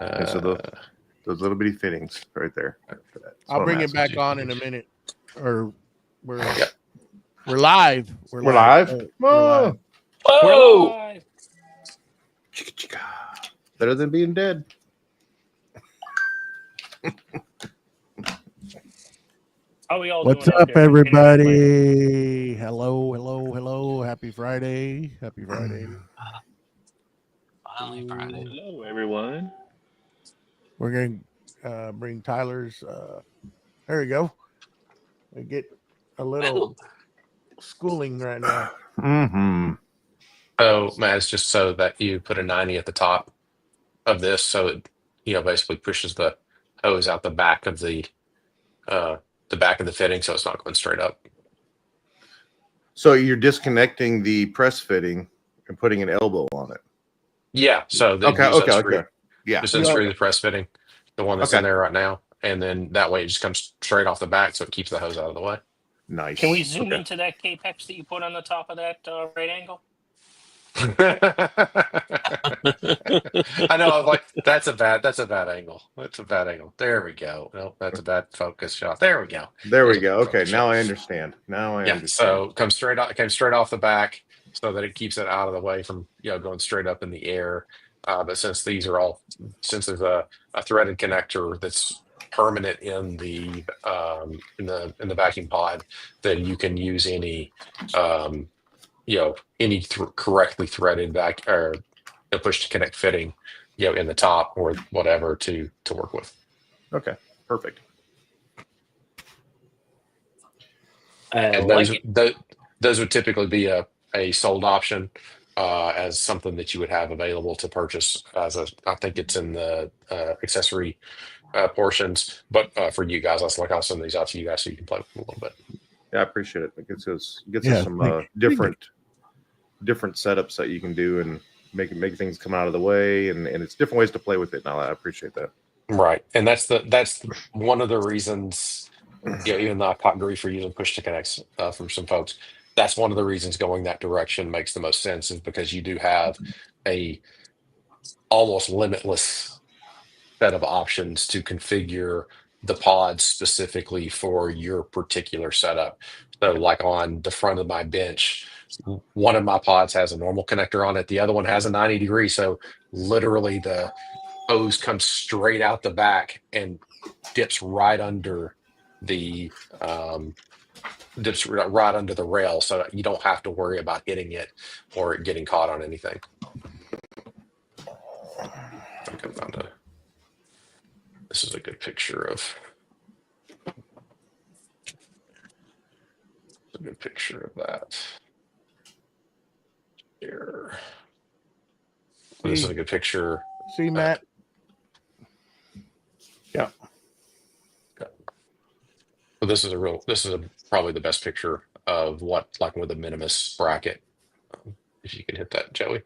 And so those little bitty fittings right there. I'll bring it back on in a minute. Or we're live. We're live. We're live. Whoa! We're live. Better than being dead. How we all What's doing out up, there? everybody? Hello. Happy Friday. Happy Friday. Hello, everyone. We're going to bring Tyler's. There we go. We get a little schooling right now. Mm-hmm. Oh, Matt, it's just so that you put a 90 at the top of this, so it basically pushes the hose out the back of the fitting, so it's not going straight up. So you're disconnecting the press fitting and putting an elbow on it. Yeah. So Okay. Yeah. Just unscrew the press fitting, the one that's in there right now, and then that way it just comes straight off the back, so it keeps the hose out of the way. Nice. Can we zoom into that Capex that you put on the top of that right angle? I know. I was like, that's a bad angle. That's a bad angle. There we go. No, that's a bad focus shot. There we go. Okay, now I understand. So it came straight off the back, so that it keeps it out of the way from going straight up in the air. But since there's a threaded connector that's permanent in the vacuum pod, then you can use any correctly threaded back or push to connect fitting in the top or whatever to work with. Okay, perfect. And those would typically be a sold option as something that you would have available to purchase I think it's in the accessory portions, but for you guys, I'll send these out to you guys so you can play with them a little bit. Yeah, I appreciate it. It gets us some different setups that you can do and make things come out of the way, and it's different ways to play with it. Now I appreciate that. Right, and that's one of the reasons. Even though I caught grief for using push to connects from some folks, that's one of the reasons going that direction makes the most sense, is because you do have a almost limitless set of options to configure the pods specifically for your particular setup. So like on the front of my bench, one of my pods has a normal connector on it. The other one has a 90 degree. So literally the hose comes straight out the back and dips right under the rail, so you don't have to worry about hitting it or it getting caught on anything. I think I found this is a good picture of that here. This is a good picture. See, Matt? Yeah. Well, this is probably the best picture of what, like with a minimus bracket. If you can hit that, Joey.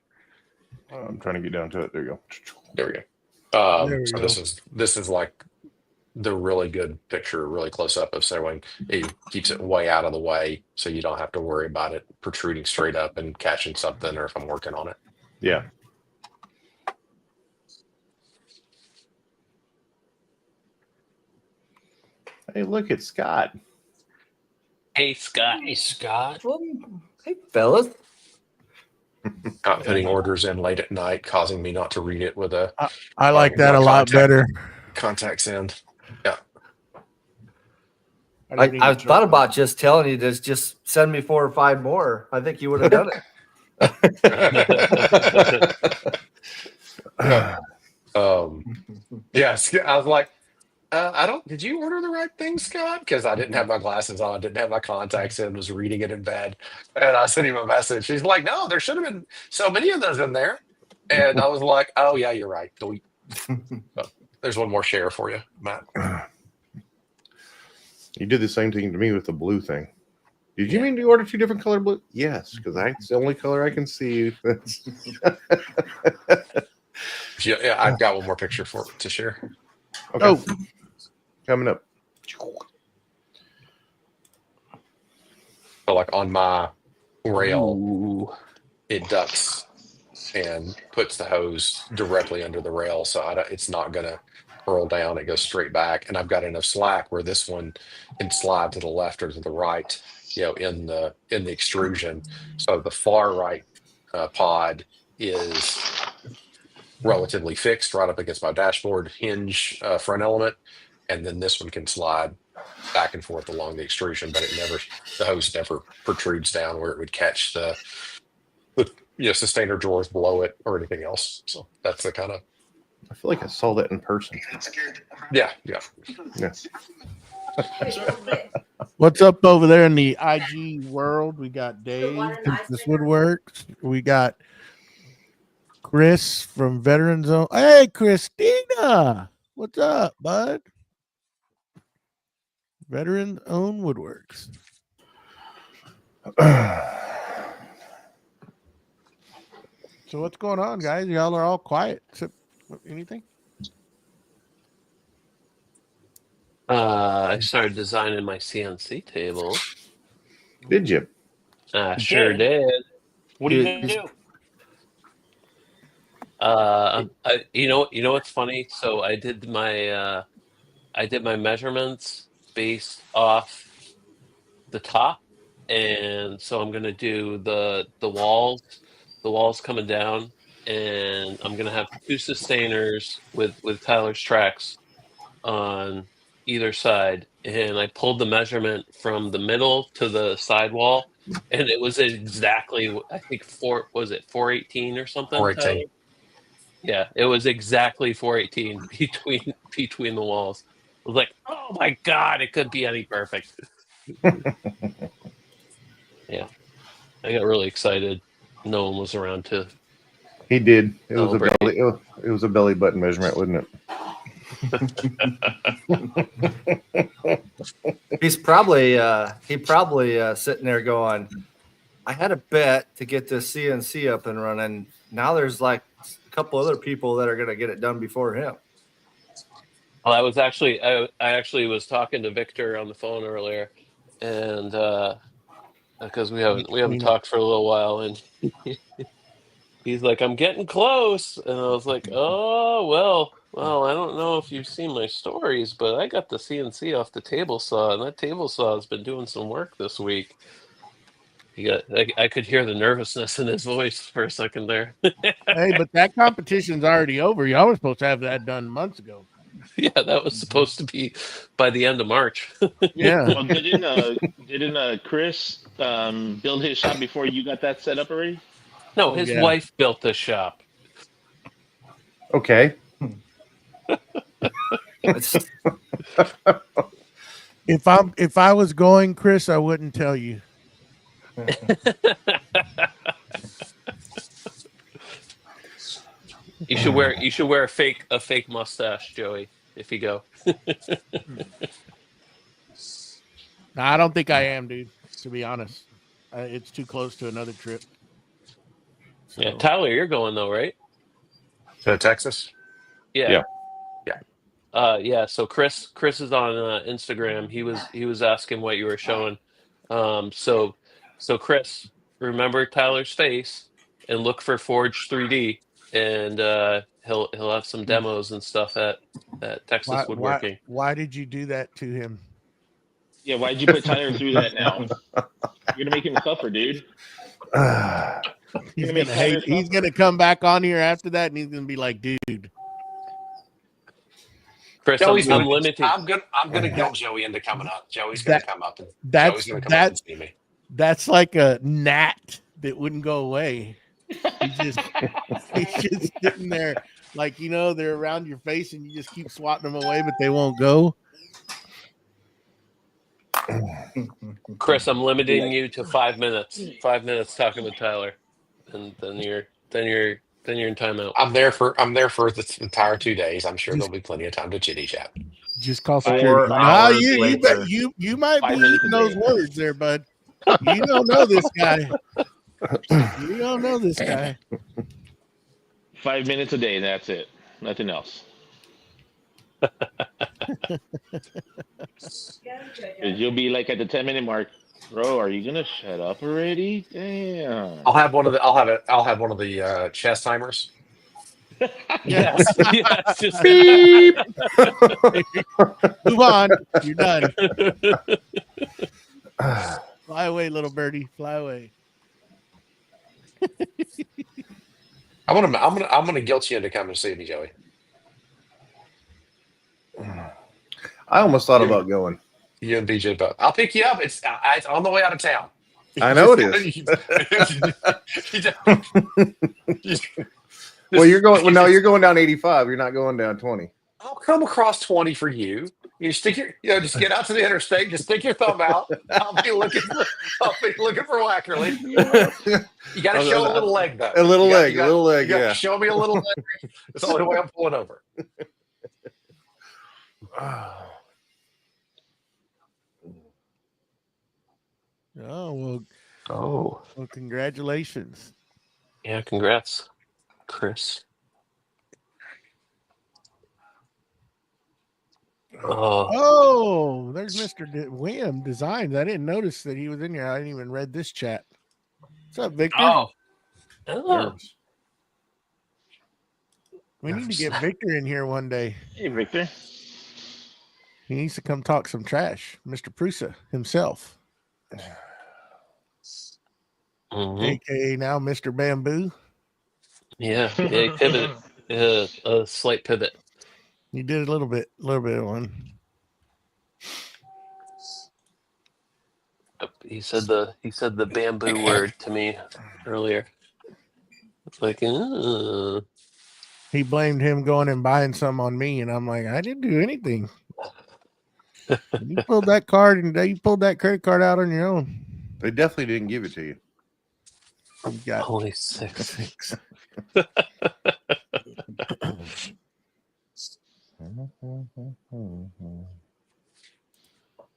I'm trying to get down to it. There you go. There we go. So this is like the really good picture, really close up of sewing. It keeps it way out of the way, so you don't have to worry about it protruding straight up and catching something, or if I'm working on it. Yeah. Hey, look at Scott. Hey, Scott. Well, hey, fellas. Not putting orders in late at night, causing me not to read it with a. I like that a lot better. Contacts in. Yeah. I thought about just telling you to just send me 4 or 5 more. I think you would have done it. Yes, I was like, did you order the right thing, Scott? Because I didn't have my glasses on, didn't have my contacts in, was reading it in bed. And I sent him a message. He's like, no, there should have been so many of those in there. And I was like, oh, yeah, you're right. So there's one more share for you, Matt. You did the same thing to me with the blue thing. Did you mean to order 2 different color blue? Yes, because it's the only color I can see. Yeah, I've got one more picture to share. Okay. Oh. Coming up. So like on my rail, it ducts and puts the hose directly under the rail, so it's not going to curl down. It goes straight back, and I've got enough slack where this one can slide to the left or to the right, in the extrusion. So the far right pod is relatively fixed right up against my dashboard hinge front element, and then this one can slide back and forth along the extrusion, but the hose never protrudes down where it would catch the sustainer drawers below it or anything else. So that's the kind of. I feel like I saw that in person. Yeah. Yes. What's up over there in the IG world? We got Dave from This Woodworks. We got Chris from Veteran Zone. Hey, Christina. What's up, bud? Veteran Own Woodworks. So what's going on, guys? Y'all are all quiet. Anything? I started designing my CNC table. Did you? Sure did. What are you gonna do? You know what's funny? So I did my measurements based off the top, and so I'm gonna do the walls coming down, and I'm gonna have 2 sustainers with Tyler's tracks on either side, and I pulled the measurement from the middle to the side wall, and it was exactly, I think 418 or something. 418. Tyler? Yeah, it was exactly 418 between the walls. I was like, oh my god, it couldn't be any perfect. Yeah, I got really excited. No one was around to. He did. It was Celebrate. it was a belly button measurement, wasn't it? He's probably sitting there going, I had a bet to get this CNC up and running. Now there's like a couple other people that are going to get it done before him. Well, I actually was talking to Victor on the phone earlier, and because we haven't talked for a little while, and he's like, I'm getting close, and I was like, oh well, I don't know if you've seen my stories, but I got the CNC off the table saw, and that table saw has been doing some work this week. I could hear the nervousness in his voice for a second there. Hey, but that competition's already over. Y'all were supposed to have that done months ago. Yeah, that was supposed to be by the end of March. Yeah. Well, didn't Chris build his shop before you got that set up already? No, his wife built this shop. Okay. If I was going, Chris, I wouldn't tell you. You should wear a fake mustache, Joey, if you go. No, I don't think I am, dude. To be honest, it's too close to another trip. So. Yeah, Tyler, you're going though, right? To Texas? Yeah. Yeah. Yeah. So Chris is on Instagram. He was asking what you were showing. So Chris, remember Tyler's face and look for Forge 3D, and he'll have some demos and stuff at Texas Woodworking. Why did you do that to him? Yeah, why'd you put Tyler through that now? You're gonna make him suffer, dude. He's gonna come back on here after that, and he's gonna be like, "Dude, Chris, I'm limited. I'm gonna guilt Joey into coming up. Joey's gonna come up and Joey's gonna come up and see me. That's like a gnat that wouldn't go away. He's just sitting there, like they're around your face, and you just keep swatting them away, but they won't go." Chris, I'm limiting you to 5 minutes. 5 minutes talking with Tyler, and then you're in timeout. I'm there for the entire 2 days. I'm sure there'll be plenty of time to chitty chat. Just call 4 security. hours You later. you might be eating those words there, bud. You don't know this guy. You don't know this guy. 5 minutes a day, that's it. Nothing else. You'll be like at the 10-minute mark. Bro, are you gonna shut up already? Damn. I'll have one of the chess timers. Yes, yes. Just Beep. Move on. You're done. Fly away, little birdie. Fly away. I'm gonna guilt you into coming to see me, Joey. I almost thought about going. You and BJ both. I'll pick you up. It's on the way out of town. I know it is. Well, you're going. Well, no, you're going down 85. You're not going down 20. I'll come across 20 for you. You stick just get out to the interstate. Just stick your thumb out. I'll be looking for Wackerly. You got to show a little leg, though. A little leg. Yeah. Show me a little leg. That's the only way I'm pulling over. Oh, Oh, well, congratulations. yeah. Congrats, Chris. Oh, Oh, there's Mr. William Designs. I didn't notice that he was in here. I didn't even read this chat. What's up, Victor? oh. We need to get Victor in here one day. Hey, Victor. He needs to come talk some trash. Mr. Prusa himself, Mhm. aka now Mr. Bamboo. Yeah, he pivoted. A slight pivot. You did a little bit of one. He said the bamboo word to me earlier. It's like, He blamed him going and buying some on me, and I'm like, I didn't do anything. You pulled that card and you pulled that credit card out on your own. They definitely didn't give it to you. You got only 6. 6.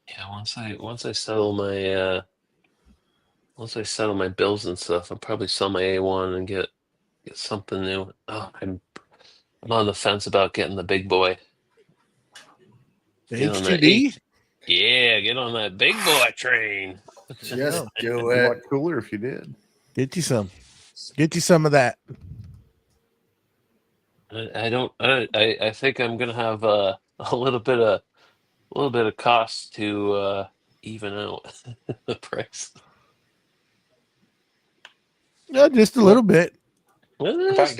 Yeah, once I settle my bills and stuff, I'll probably sell my A1 and get something new. Oh, I'm on the fence about getting the big boy. The Get on that HGD? Yeah, get on that big boy train. Just do It'd be it. a lot cooler if you did. Get you some. Get you some of that. I think I'm gonna have a little bit of cost to even out the price. No, just a little bit. Well, They're that's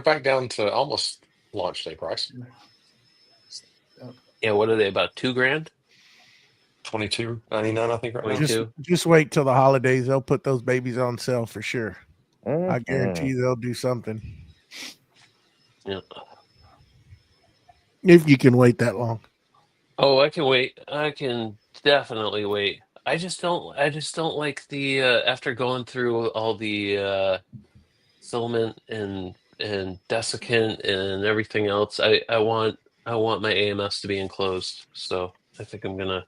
back down to almost launch day price. yeah, what are they, about $2,000? $22.99, I think, right now. 22. Just wait till the holidays. They'll put those babies on sale for sure. I Mhm. guarantee they'll do something. Yeah. If you can wait that long. Oh, I can wait. I can definitely wait. I just don't like the after going through all the filament and desiccant and everything else. I want my AMS to be enclosed. So I think I'm gonna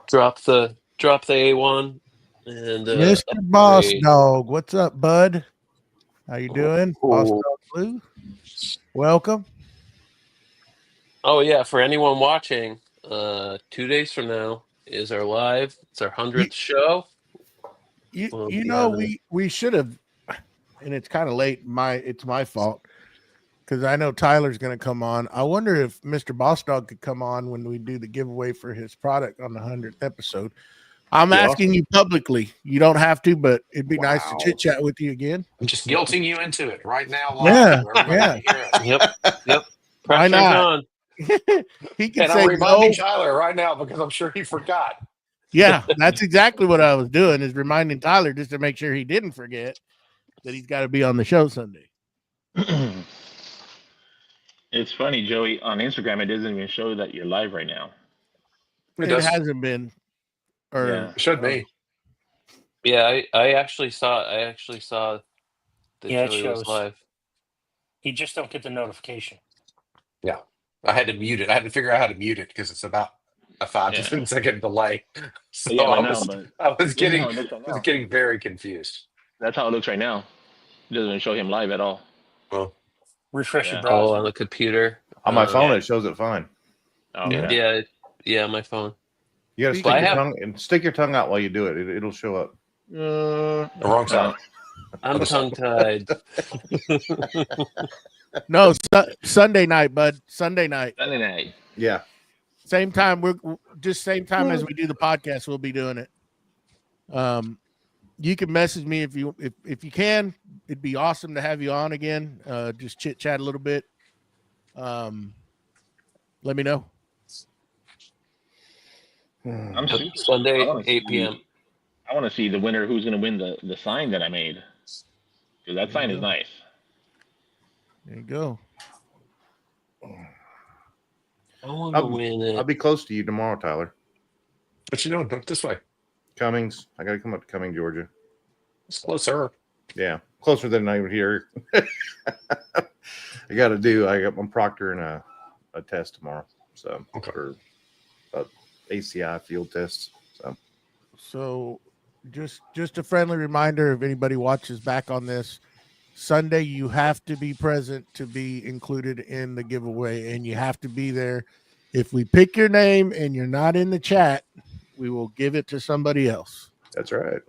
drop the A1 and Mr. Boss upgrade. Dog, what's up, bud? How you doing? Boss Oh. Dog Blue. Welcome. Oh yeah, for anyone watching, 2 days from now is our live. It's our 100th show. We'll You be know, having- we should have, and it's kind of late. It's my fault because I know Tyler's going to come on. I wonder if Mr. Boss Dog could come on when we do the giveaway for his product on the 100th episode. I'm Yeah. asking you publicly. You don't have to, but it'd be nice to Wow. chit chat with you again. I'm just guilting you into it right now. Yeah, Live, for everybody to hear it. Yep. Why Pressure's not? on. He can And say I'm reminding no. Tyler right now because I'm sure he forgot. Yeah, that's exactly what I was doing, is reminding Tyler just to make sure he didn't forget that he's got to be on the show Sunday. It's funny, Joey. On Instagram, it doesn't even show that you're live right now. It It does. hasn't been, or Yeah. It should be. Yeah, I actually saw that Yeah, it Joey was shows. live. You just don't get the notification. Yeah. I had to mute it. I had to figure out how to mute it because it's about a 5 to Yeah. 10 second delay. So Yeah, I I know, was, but I was this is getting how it looks right now. getting very confused. That's how it looks right now. It doesn't show him live at all. Well, Refresh Yeah. your Oh, browser. on the computer. On my phone, yeah. it shows it fine. Oh, Yeah. okay. Yeah, my phone. You got to Well, stick your tongue out while you do it. It'll show up. The wrong side. I'm Other side. tongue-tied. No, Sunday night, bud. Sunday night. Sunday night. Yeah. Same time. We're just same time as we do the podcast. We'll be doing it. You can message me if you can. It'd be awesome to have you on again. Just chit chat a little bit. Let me know. I'm super Sunday, I wanna 8 see- p.m. I want to see the winner. Who's going to win the sign that I made? Because that sign is nice. There you go. I want to win I'll it. be close to you tomorrow, Tyler. What you doing? Look this way. Cummings. I got to come up to Cumming, Georgia. It's closer. Yeah, closer than I would here. I got I'm proctoring a test tomorrow. So for ACI field tests. So just a friendly reminder, if anybody watches back on this, Sunday you have to be present to be included in the giveaway, and you have to be there. If we pick your name and you're not in the chat, we will give it to somebody else. That's right.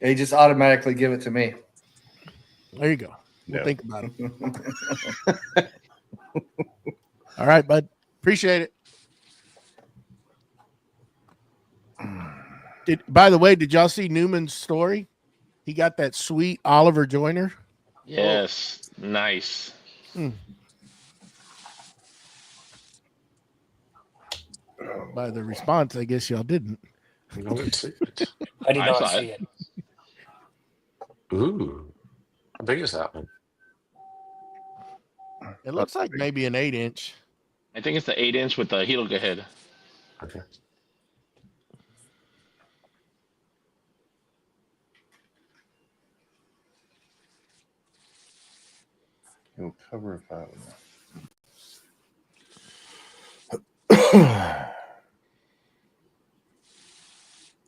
They just automatically give it to me. There you go. We'll Yeah. think about it. All right, bud. Appreciate it. By the way, did y'all see Newman's story? He got that sweet Oliver Joyner. Yes, nice. By the response, I guess y'all didn't. No, it's- I did I not saw see it. it. Ooh. How big is that one? It looks like maybe an 8-inch. I think it's the 8-inch with the Helica head. Okay. It'll cover if I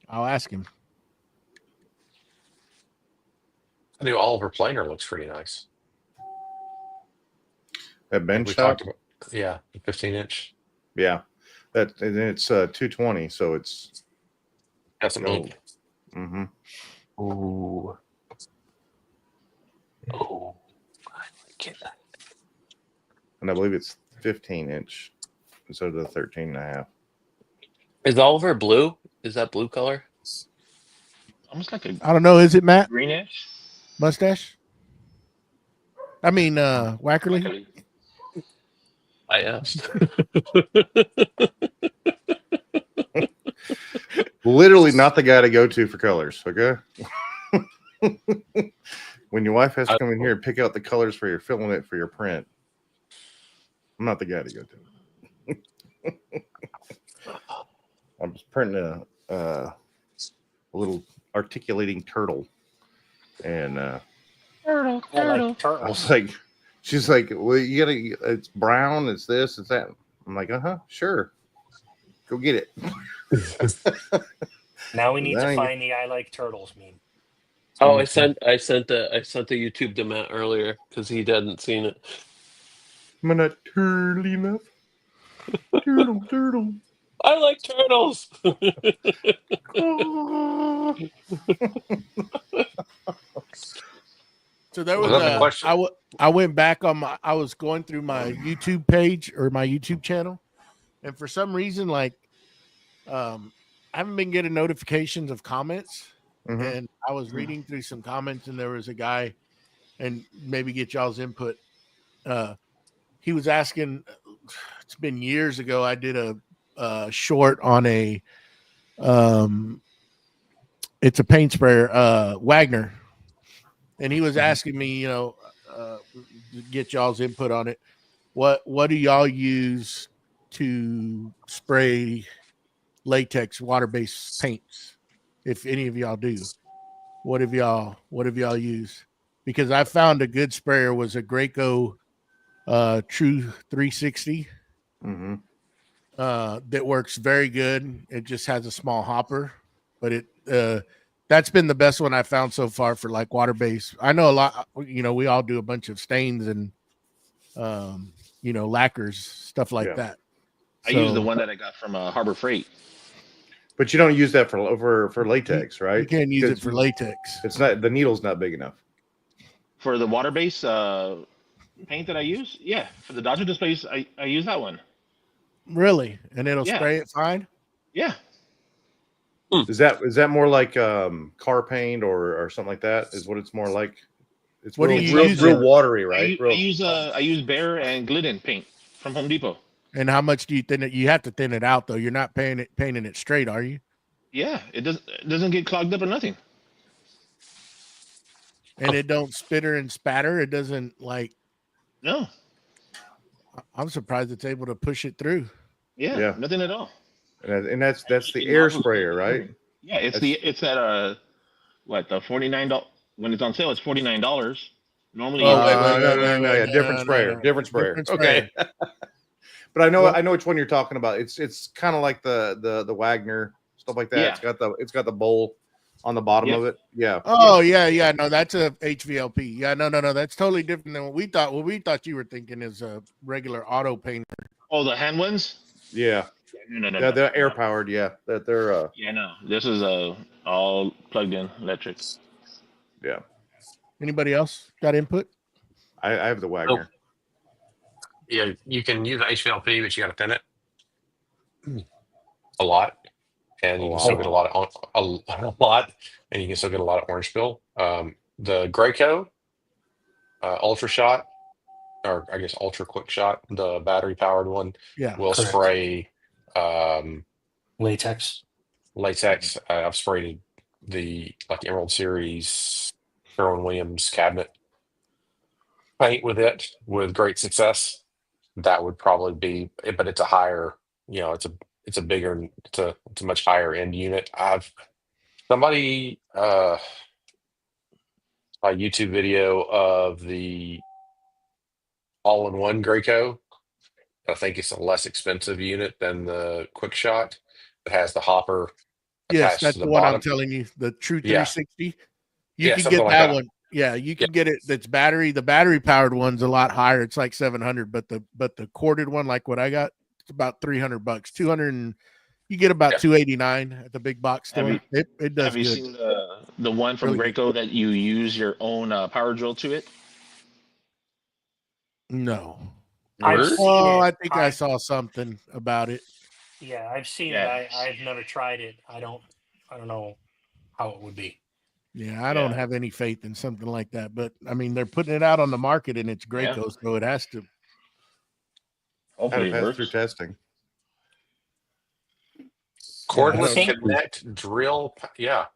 I'll ask him. The new Oliver planer looks pretty nice. That bench We top. talked about, yeah, the 15-inch. Yeah, that and it's 220, so it's Got some ink. mm-hmm. Ooh. Oh, I like it. And I believe it's 15-inch instead of the 13 and a half. Is Oliver blue? Is that blue color? Almost like a I don't know. Is it Matt? greenish. Mustache? I mean, Wackerly? I asked. Literally not the guy to go to for colors, okay? When your wife has to come in here and pick out the colors for your filling it for your print, I'm not the guy to go to. I'm just printing a little articulating turtle, and I like I was turtles. like, she's like, well, you gotta, it's brown, it's this, it's that. I'm like, sure, go get it. Now we need to Dang. find the I like turtles meme. Oh, I sent the YouTube to Matt earlier because he hadn't seen it. I'm not turtle enough. Turtle. I like turtles. So there Was was that the question? I went back on I was going through my YouTube page or my YouTube channel, and for some reason, like, I haven't been getting notifications of comments. Mhm. And I was reading through some comments, and there was a guy, and maybe get y'all's input. He was asking. It's been years ago. I did a short on a, it's a paint sprayer, Wagner, and he was asking me, to get y'all's input on it. What do y'all use to spray latex water-based paints? If any of y'all do, what have y'all used? Because I found a good sprayer was a Graco True 360 Mm-hmm. that works very good. It just has a small hopper, but it that's been the best one I found so far for like water-based. I know a lot, we all do a bunch of stains and lacquers, stuff like Yeah. that. I use the one that I got from Harbor Freight. But you don't use that for latex, right? You can't use it Because for latex. It's not, the needle's not big enough. For the water base paint that I use, yeah. For the Dodger displays, I use that one. Really? And it'll Yeah. spray it fine? Yeah. Is that more like car paint or something like that? Is what it's more like? It's What do real, you real, use real it? watery, right? I use Bear and Glidden paint from Home Depot. And how much do you thin it? You have to thin it out, though. You're not painting it straight, are you? Yeah, it doesn't get clogged up or nothing. And it don't spitter and spatter. It doesn't like. No. I'm surprised it's able to push it through. Yeah. Nothing at all. And that's the air sprayer, right? Yeah, it's at what, the $49 when it's on sale. It's $49. Normally, Oh, yeah, different sprayer, different sprayer. Different sprayer. Okay. But I know which one you're talking about. It's kind of like the Wagner stuff like that. Yeah. It's got the bowl on the bottom of it. Yeah. Oh yeah. No, that's a HVLP. Yeah, no. That's totally different than what we thought. What we thought you were thinking is a regular auto painter. Oh, the hand ones? Yeah. No. Yeah, they're air powered. Yeah, that they're. Yeah, no. This is all plugged in electric. Yeah. Anybody else got input? I have the Wagner. Yeah, you can use HVLP, but you got to thin it a lot, and you can still get a lot and you can still get a lot of orange spill. The Graco Ultra Shot, or I guess Ultra Quick Shot, the battery powered one, will correct. spray Latex. I've sprayed the Emerald Series Sherwin-Williams cabinet paint with it with great success. That would probably be, but it's a higher, it's a bigger, it's a much higher end unit. Somebody a YouTube video of the all-in-one Graco. I think it's a less expensive unit than the Quick Shot. It has the hopper. Yes, that's to the what bottom. I'm telling you. The True Yeah. 360. You can something get like that that. one. Yeah, you can get it. That's battery. The battery powered one's a lot higher. It's like 700, but the corded one, like what I got, it's about $300. 200, and you get about 289 at the big box store. It does Have you good. seen the one from Really Graco that you use your own power drill to it? No. I've seen Oh, it. I think I saw something about it. Yeah, I've seen Yeah. it. I've never tried it. I don't know how it would be. Yeah, I don't have any faith in something like that. But I mean, they're putting it out on the market, and it's Graco, so it has to. Hopefully it Pass works. through testing. Cordless I think- Connect drill. Yeah.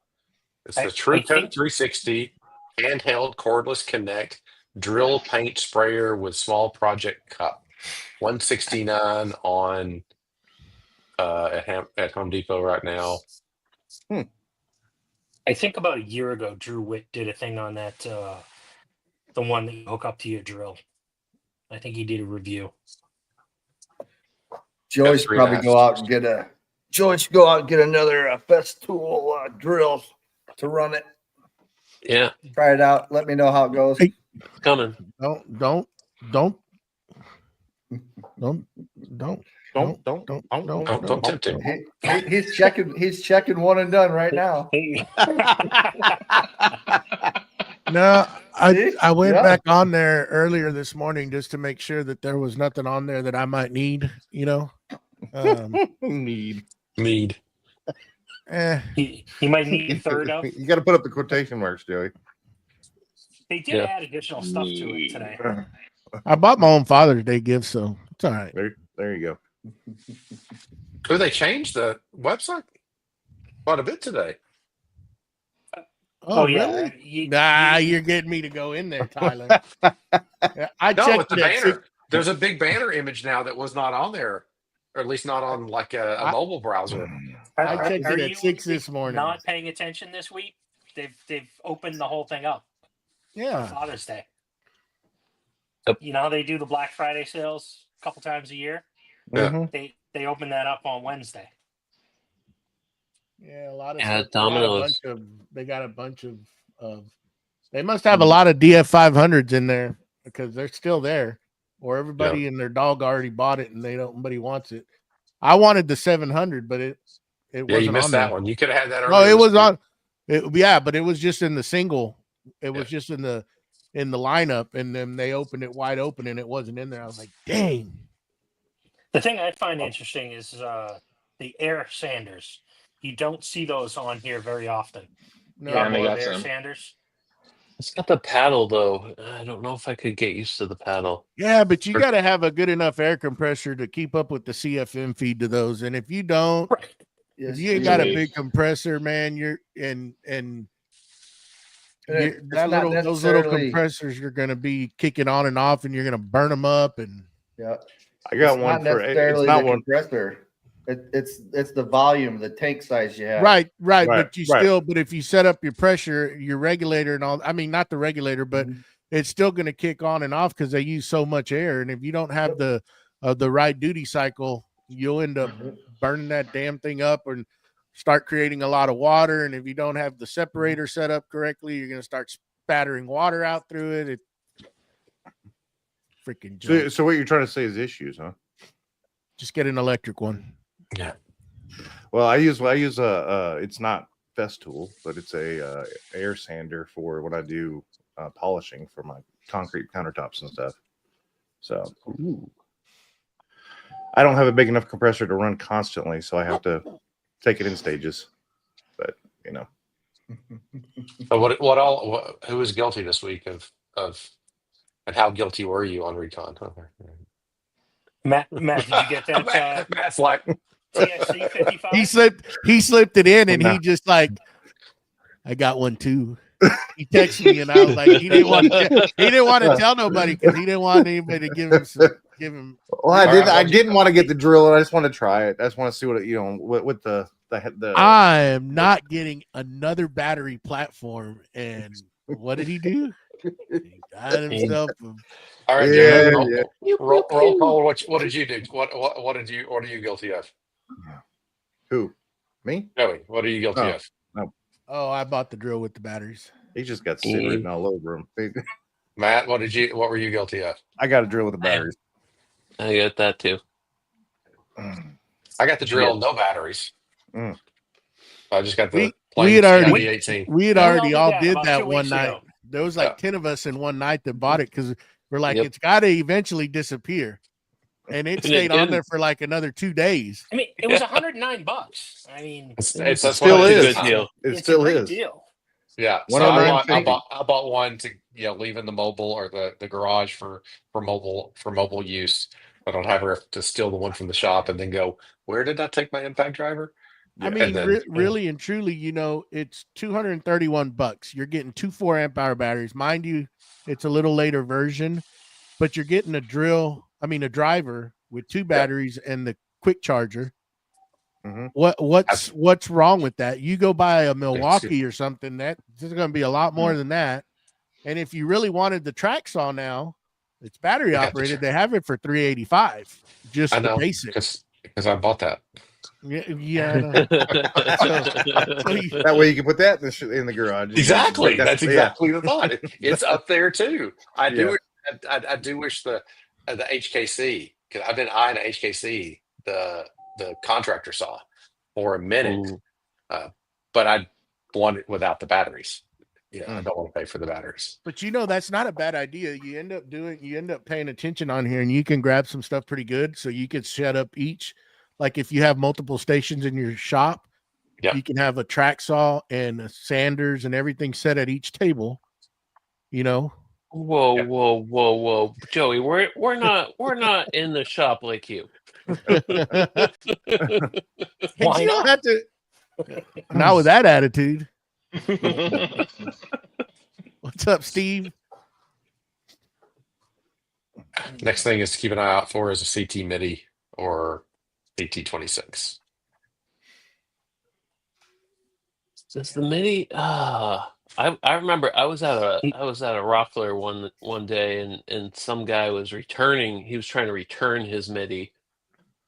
It's the I True Coat think- 360 handheld cordless Connect drill paint sprayer with small project cup. $169 on at Home Depot right now. I think about a year ago, Drew Witt did a thing on that, the one that you hook up to your drill. I think he did a review. Joyce Three probably and a go half. out and get another Festool drill to run it. Yeah, Try it out. Let me know how it goes. Hey. it's coming. Don't. Don't tempt him. He's checking one and done right now. No, See? I went Yeah. back on there earlier this morning just to make sure that there was nothing on there that I might need. Need. He might need a third of. You got to put up the quotation marks, Joey. They did add additional stuff to it today. I bought my own Father's Day gift, so it's all right. There you go. Oh, they changed the website quite a bit today. Oh, yeah. Really? You're getting me to go in there, Tyler. Yeah, I No, checked with the it at banner. There's a big banner image now that was not on there, or at least not on like a mobile browser. I checked Are it at you 6 this morning. Not paying attention this week. They've opened the whole thing up for Yeah. Father's Day. Yep. You know how they do the Black Friday sales a couple times a year? Yeah. Mhm. They open that up on Wednesday. Yeah, a lot of Yeah, stuff. Domino's. They got a bunch of they must have a lot of DF 500s in there because they're still there, or everybody and their dog already bought it and nobody wants it. I wanted the 700, but It Yeah, you wasn't missed on that there. one. You could have had that No, earlier. it this was week. on. Yeah, but it was just in the single. It was just in the lineup, and then they opened it wide open, and it wasn't in there. I was like, dang. The thing I find interesting is the air sanders. You don't see those on here very often. No, Yeah, and they Board got air some. sanders. It's got the paddle though. I don't know if I could get used to the paddle. yeah, but you got to have a good enough air compressor to keep up with the CFM feed to those. And if you don't, Right. if Yes, you ain't you got a do. big compressor, man, you're and it's that not those little necessarily- compressors are going to be kicking on and off, and you're going to burn them up. And Yeah. I got It's one not for it's necessarily not the one. compressor. It's the volume, the tank size you have. right, Right, but you right. still, but if you set up your pressure, your regulator and all, I mean, not the regulator, but Mhm. it's still going to kick on and off because they use so much air. And if you don't have the right duty cycle, you'll end up burning that damn thing up and start creating a lot of water. And if you don't have the separator set up correctly, you're going to start spattering water out through it. It freaking junk. So what you're trying to say is issues, huh? Just get an electric one. Yeah. Well, I use it's not Festool, but it's a air sander for when I do polishing for my concrete countertops and stuff. So I don't have a big enough compressor to run constantly, so I have to take it in stages. But you know, So who was guilty this week of and how guilty were you on recon? Matt, did you get that Matt's like, TXC 55? He slipped it in, and No. he just like, I got one too. He texted me, and I was like, he didn't want to tell nobody because he didn't want anybody to give him. well, I didn't want to get the drill, and I just want to try it. I just want to see what with the. I am not getting another battery platform. And what did he do? He got himself. all right, Yeah, Joey, yeah. roll call. What did you do? What are you guilty of? Who? Me? Joey, what are you guilty of? Oh, I bought the drill with the batteries. He just got sin written all over him. Matt, what were you guilty of? I got a drill with the batteries. I get that too. I got the drill, no batteries. Mm. I just got the we had already 18. we had We already all did that did about that 2 one weeks night. ago. There was like 10 of us in one night that bought it because we're like, Yep. it's got to eventually disappear. And it And it stayed on didn't. there for like another 2 days. I mean, it was $109. I mean, It's It that's still what it is. a good deal. It it's still a great is. deal. Yeah, so 109 I bought one to leave in the mobile or the garage for mobile use. I don't have her to steal the one from the shop and then go, where did I take my impact driver? I Yeah. mean, And then- really and truly, it's $231. You're getting 2 4-amp hour batteries. Mind you, it's a little later version, but you're getting a driver with 2 batteries and the quick charger. Mhm. What's wrong with that? You go buy a Milwaukee or something, that's going to be a lot more than that. And if you really wanted the track saw now, it's battery I got the operated. track. They have it for $385. Just I the know basic. because I bought that. Yeah, I know. So you- That way you can put that in the garage. Exactly. Like That's exactly the thought. It's up there too. I do wish the HKC, because I've been eyeing a HKC, the contractor saw for a minute, Ooh. but I want it without the batteries. Yeah, I Mm. don't want to pay for the batteries. But that's not a bad idea. You end up paying attention on here, and you can grab some stuff pretty good. So you could set up each, like if you have multiple stations in your shop, Yeah. you can have a track saw and a sanders and everything set at each table. Whoa, Yeah. whoa, Joey, we're not in the shop like you. And Why you don't not? have to. Not with that attitude. What's up, Steve? Next thing is to keep an eye out for is a CT MIDI or CT26. Is the MIDI? I remember I was at a Rockler one day, and some guy was returning. He was trying to return his MIDI,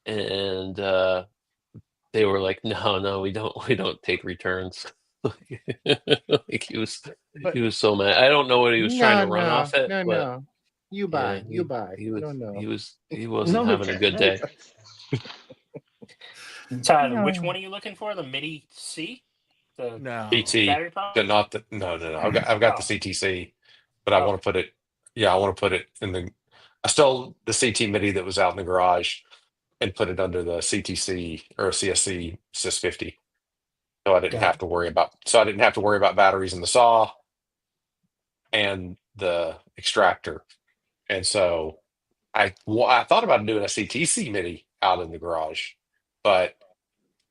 and they were like, "No, we don't take returns." Like he was so mad. I don't know what he was trying to run off it. But You yeah, buy. he was No. he wasn't having a good day. Tyler, which one are you looking for? The MIDI C? The No. PT, battery power? but not the no. I've got the Oh. CTC, but I Oh. want to put it. Yeah, I want to put it in the. I stole the CT MIDI that was out in the garage and put it under the CTC or CSC Sys50. So I didn't Got have to worry about. So I didn't have to worry about batteries in the saw and the extractor. And so I thought about doing a CTC MIDI out in the garage, but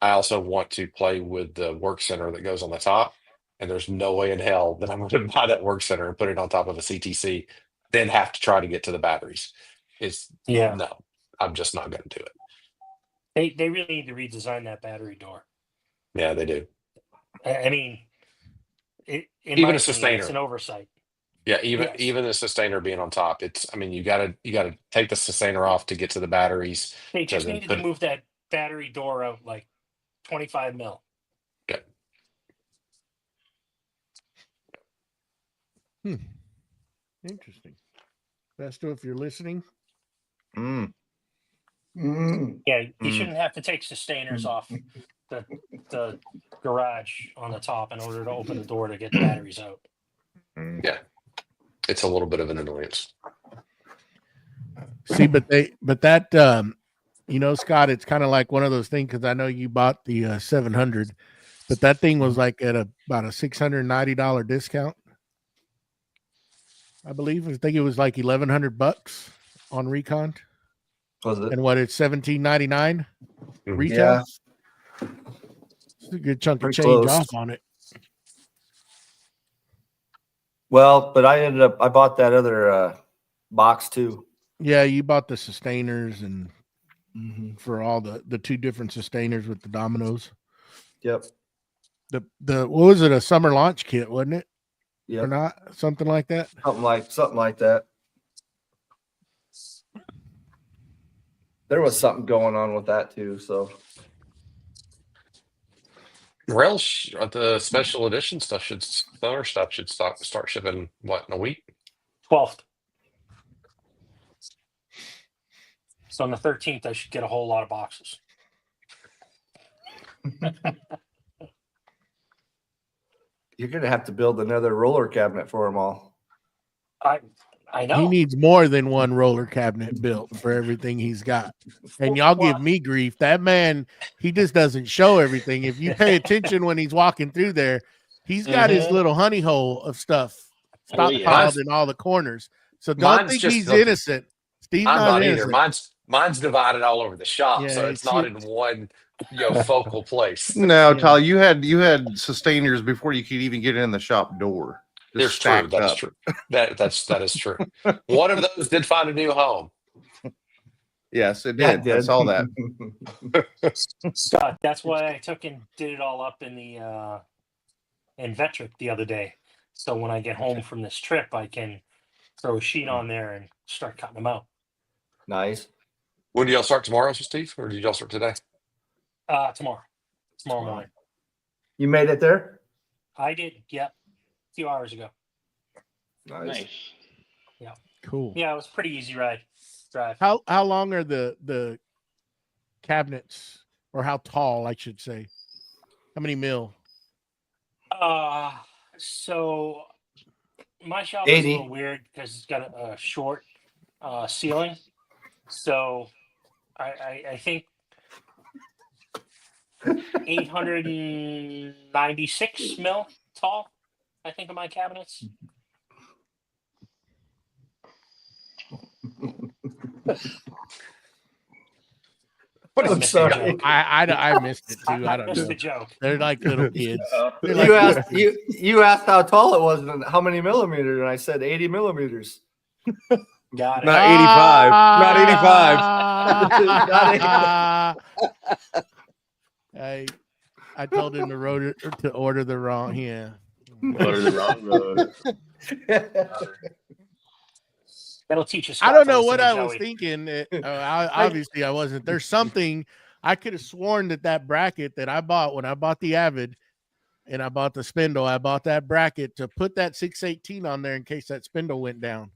I also want to play with the work center that goes on the top. And there's no way in hell that I'm going to buy that work center and put it on top of a CTC, then have to try to get to the batteries. It's Yeah. no, I'm just not going to do it. They really need to redesign that battery door. Yeah, they do. I mean, in Even my a opinion, sustainer. it's an oversight. Yeah, Yes. even the sustainer being on top, it's. I mean, you gotta take the sustainer off to get to the batteries. They To just then needed put to move that battery door out like 25 mil. Yeah. Interesting. Besto, if you're listening, Mm. Yeah, you Mm. shouldn't have to take sustainers off the garage on the top in order to open the door to get the batteries out. Mm. Yeah, it's a little bit of an annoyance. see, but that Scott, it's kind of like one of those things because I know you bought the 700, but that thing was like at about a $690 discount. I believe. I think it was like $1,100 on Recon, Was it? and what it's $1,799 Mhm. retail. Yeah. It's a good chunk of Pretty change close. off on it. Well, but I bought that other box too. Yeah, you bought the sustainers and Mm-hmm. for all the two different sustainers with the dominoes. Yep. The what was it, a summer launch kit, wasn't it? Or Yep. not? Something like that. Something like that. There was something going on with that too. So Rails, the special edition stuff should start shipping what in a week. 12th. So on the 13th, I should get a whole lot of boxes. you're gonna have to build another roller cabinet for them all. I know. He needs more than one roller cabinet built for everything he's got. And y'all give me grief. That man, he just doesn't show everything. If you pay attention when he's walking through there, he's got his little honey hole of stuff Oh, yeah. stockpiled in all the corners. So don't Mine's think just he's built- innocent. Steve's I'm not either. innocent. Mine's divided all over the shop, Yeah, so it's not in one focal place. No, Yeah. Tyler, you had sustainers before you could even get in the shop door. They're Just true. stacked That's up. true. That is true. One of those did find a new home. Yes, it Yeah, did. I saw that. Scott, that's why I took and did it all up in the in Vetric the other day. So when I get home from this trip, I can throw a sheet on there and start cutting them out. Nice. When do y'all start tomorrow, Steve, or did y'all start today? Tomorrow morning. You made it there? I did. Yep. A few hours ago. Nice. Cool. Yeah, it was a pretty easy drive. How long are the cabinets, or how tall, I should say? How many mil? So my shop is a 80. little weird because it's got a short ceiling. So I think 896 mil tall, I think, of my cabinets. What I'm is sorry. I missed it too. I I don't missed know. the joke. They're like little kids. They're like You little asked you asked how tall it was and how many millimeters, and I said 80 millimeters. Got it. Not 85. I told him to order the wrong. Yeah. Order the wrong road. That'll teach us. I don't know what I was thinking. Obviously, I wasn't. There's something I could have sworn that bracket that I bought when I bought the Avid and I bought the spindle. I bought that bracket to put that 618 on there in case that spindle went down.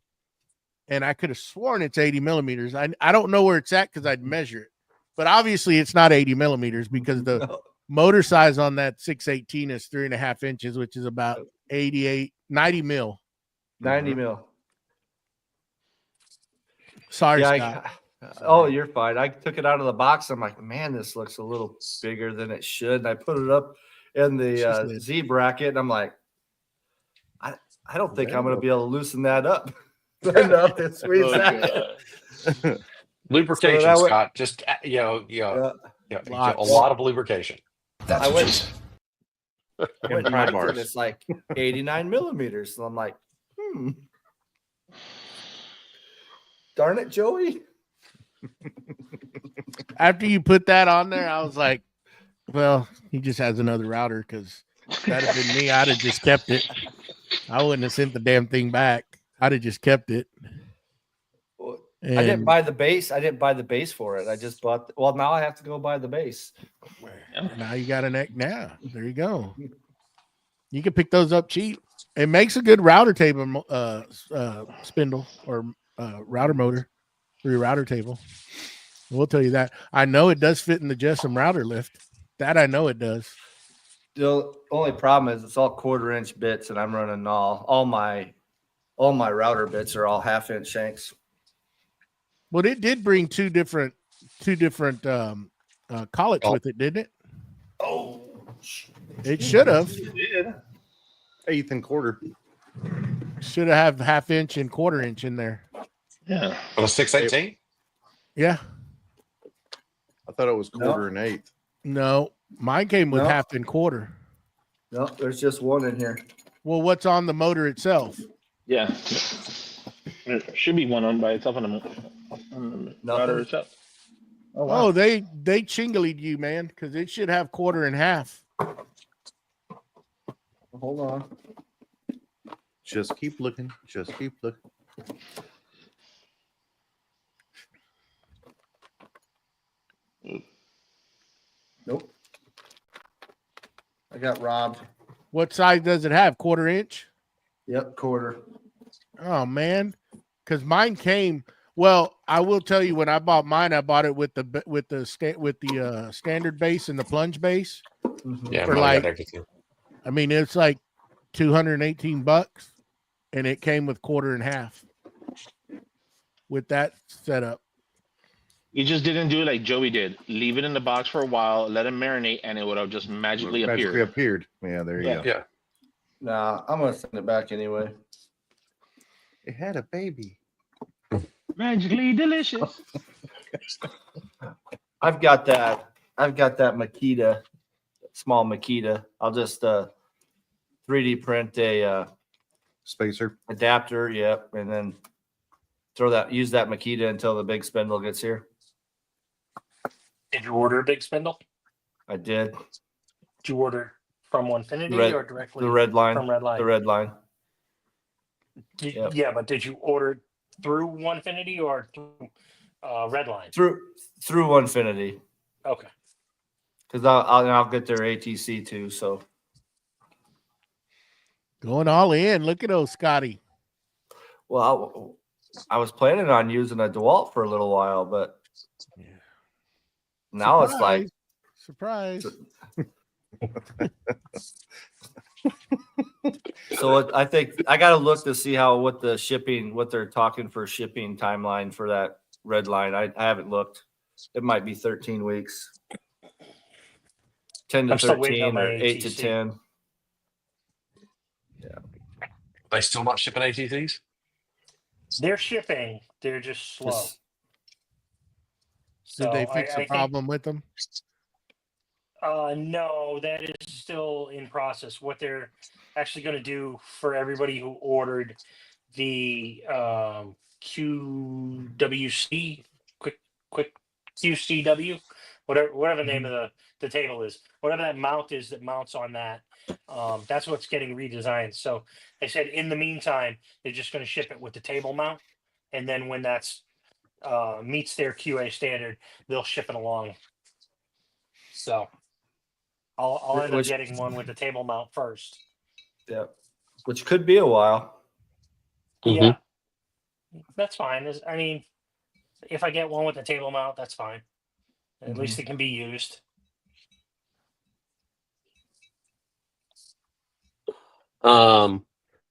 And I could have sworn it's 80 millimeters. I don't know where it's at because I'd measure it, But obviously it's not 80 millimeters because the No. motor size on that 618 is 3.5 inches, which is about 90 mil. 90 mil. Sorry, Yeah, Scott. oh, you're fine. I took it out of the box. I'm like, man, this looks a little bigger than it should. And I put it up in the Z bracket, and I'm like, I don't think I'm going to be able to loosen that up enough to squeeze Oh, that. Lubrication, So that would- Scott. Just a Lots. lot of lubrication. I went, I And went pry knife bars. and it's like 89 millimeters. So I'm like, darn it, Joey. After you put that on there, I was like, well, he just has another router because that'd have been me. I'd have just kept it. I wouldn't have sent the damn thing back. I'd have just kept it. I didn't buy the base. I didn't buy the base for it. I just bought. Well, now I have to go buy the base. Now you got a neck. Now there you go. You can pick those up cheap. It makes a good router table spindle or router motor for your router table. We'll tell you that. I know it does fit in the Jessam router lift. That I know it does. The only problem is it's all 1/4 inch bits, and I'm running all my router bits are all 1/2 inch shanks. Well, it did bring two different collets with it, didn't it? Oh, It should have. Eighth and quarter. Should have 1/2 inch and 1/4 inch in there. Yeah. On a 618? Yeah. I thought it was No. quarter and eighth. No, mine came with No. 1/2 and 1/4. no, there's just one in here. Well, what's on the motor itself? Yeah. There should be one on by itself on the router itself. Oh, wow. Oh, they chinglied you, man, because it should have 1/4 and 1/2. Hold on. Just keep looking. Just keep looking. Nope. I got robbed. What size does it have? 1/4 inch? Yep, 1/4. Oh man, because mine came. Well, I will tell you when I bought mine, I bought it with the standard base and the plunge base. Yeah, For mine like- got everything. I mean, it's like $218, and it came with 1/4 and 1/2 with that setup. You just didn't do it like Joey did. Leave it in the box for a while, let it marinate, and it would have just magically appeared. Yeah, there you Yeah. go. Yeah. Nah, I'm gonna send it back anyway. It had a baby. Magically delicious. I've got that Makita, small Makita. I'll just 3D print a Spacer. adapter, yep, and then use that Makita until the big spindle gets here. Did you order a big spindle? I did. Did you order from Onefinity Red- or directly The red line. from Red Line? The red line. Yep. Yeah, but did you order through Onefinity or through Red Line? Through Onefinity. Okay. Because I'll get their ATC too. So Going all in. Look at those, Scotty. well, I was planning on using a DeWalt for a little while, but now it's like surprise. so. I think I got to look to see what they're talking for shipping timeline for that red line. I haven't looked. It might be 13 weeks, 10 to I'm still waiting 13, on my or 8 to ATC. 10. They still not shipping ATCs? They're shipping. They're just slow. Just- So Did they fix I the think- problem with them? No, that is still in process. What they're actually going to do for everybody who ordered the QWC quick QCW, whatever the name of the table is, whatever that mount is that mounts on that. That's what's getting redesigned. So they said in the meantime, they're just going to ship it with the table mount, and then when that's meets their QA standard, they'll ship it along. So I'll end up Which- getting one with the table mount first. Yeah, which could be a while. Yeah, that's fine. I mean, if I get one with the table mount, that's fine. At least it can be used.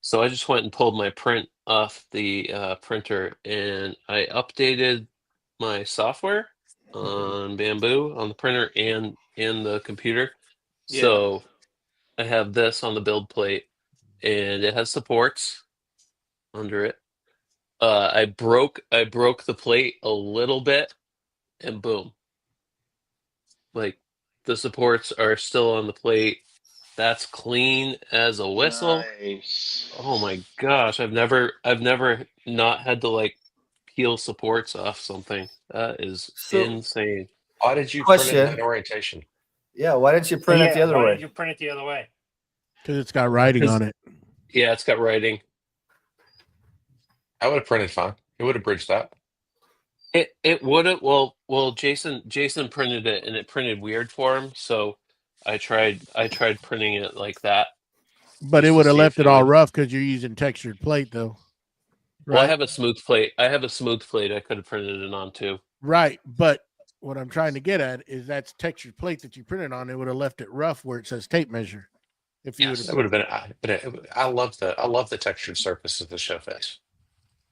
So I just went and pulled my print off the printer, and I updated my software on Bamboo on the printer and the computer. Yeah. So I have this on the build plate, and it has supports under it. I broke the plate a little bit, and boom, like the supports are still on the plate. That's clean as a whistle. Nice. Oh my gosh, I've never not had to like peel supports off something. That is So, insane. Why did you print it in question. that orientation? Yeah, why didn't you print it the other why way? did you print it the other way? Because it's got writing on it. Yeah, it's got writing. I would have printed fine. It would have bridged that. It would have Jason printed it and it printed weird for him, so I tried printing it like that. But it just to would have see left if it all would. rough because you're using textured plate, though. Well, I Right? have a smooth plate. I could have printed it on too. Right. But what I'm trying to get at is that's textured plate that you printed on. It would have left it rough where it says tape measure. If you Yes, would that would have been. I love the textured surface of the show face.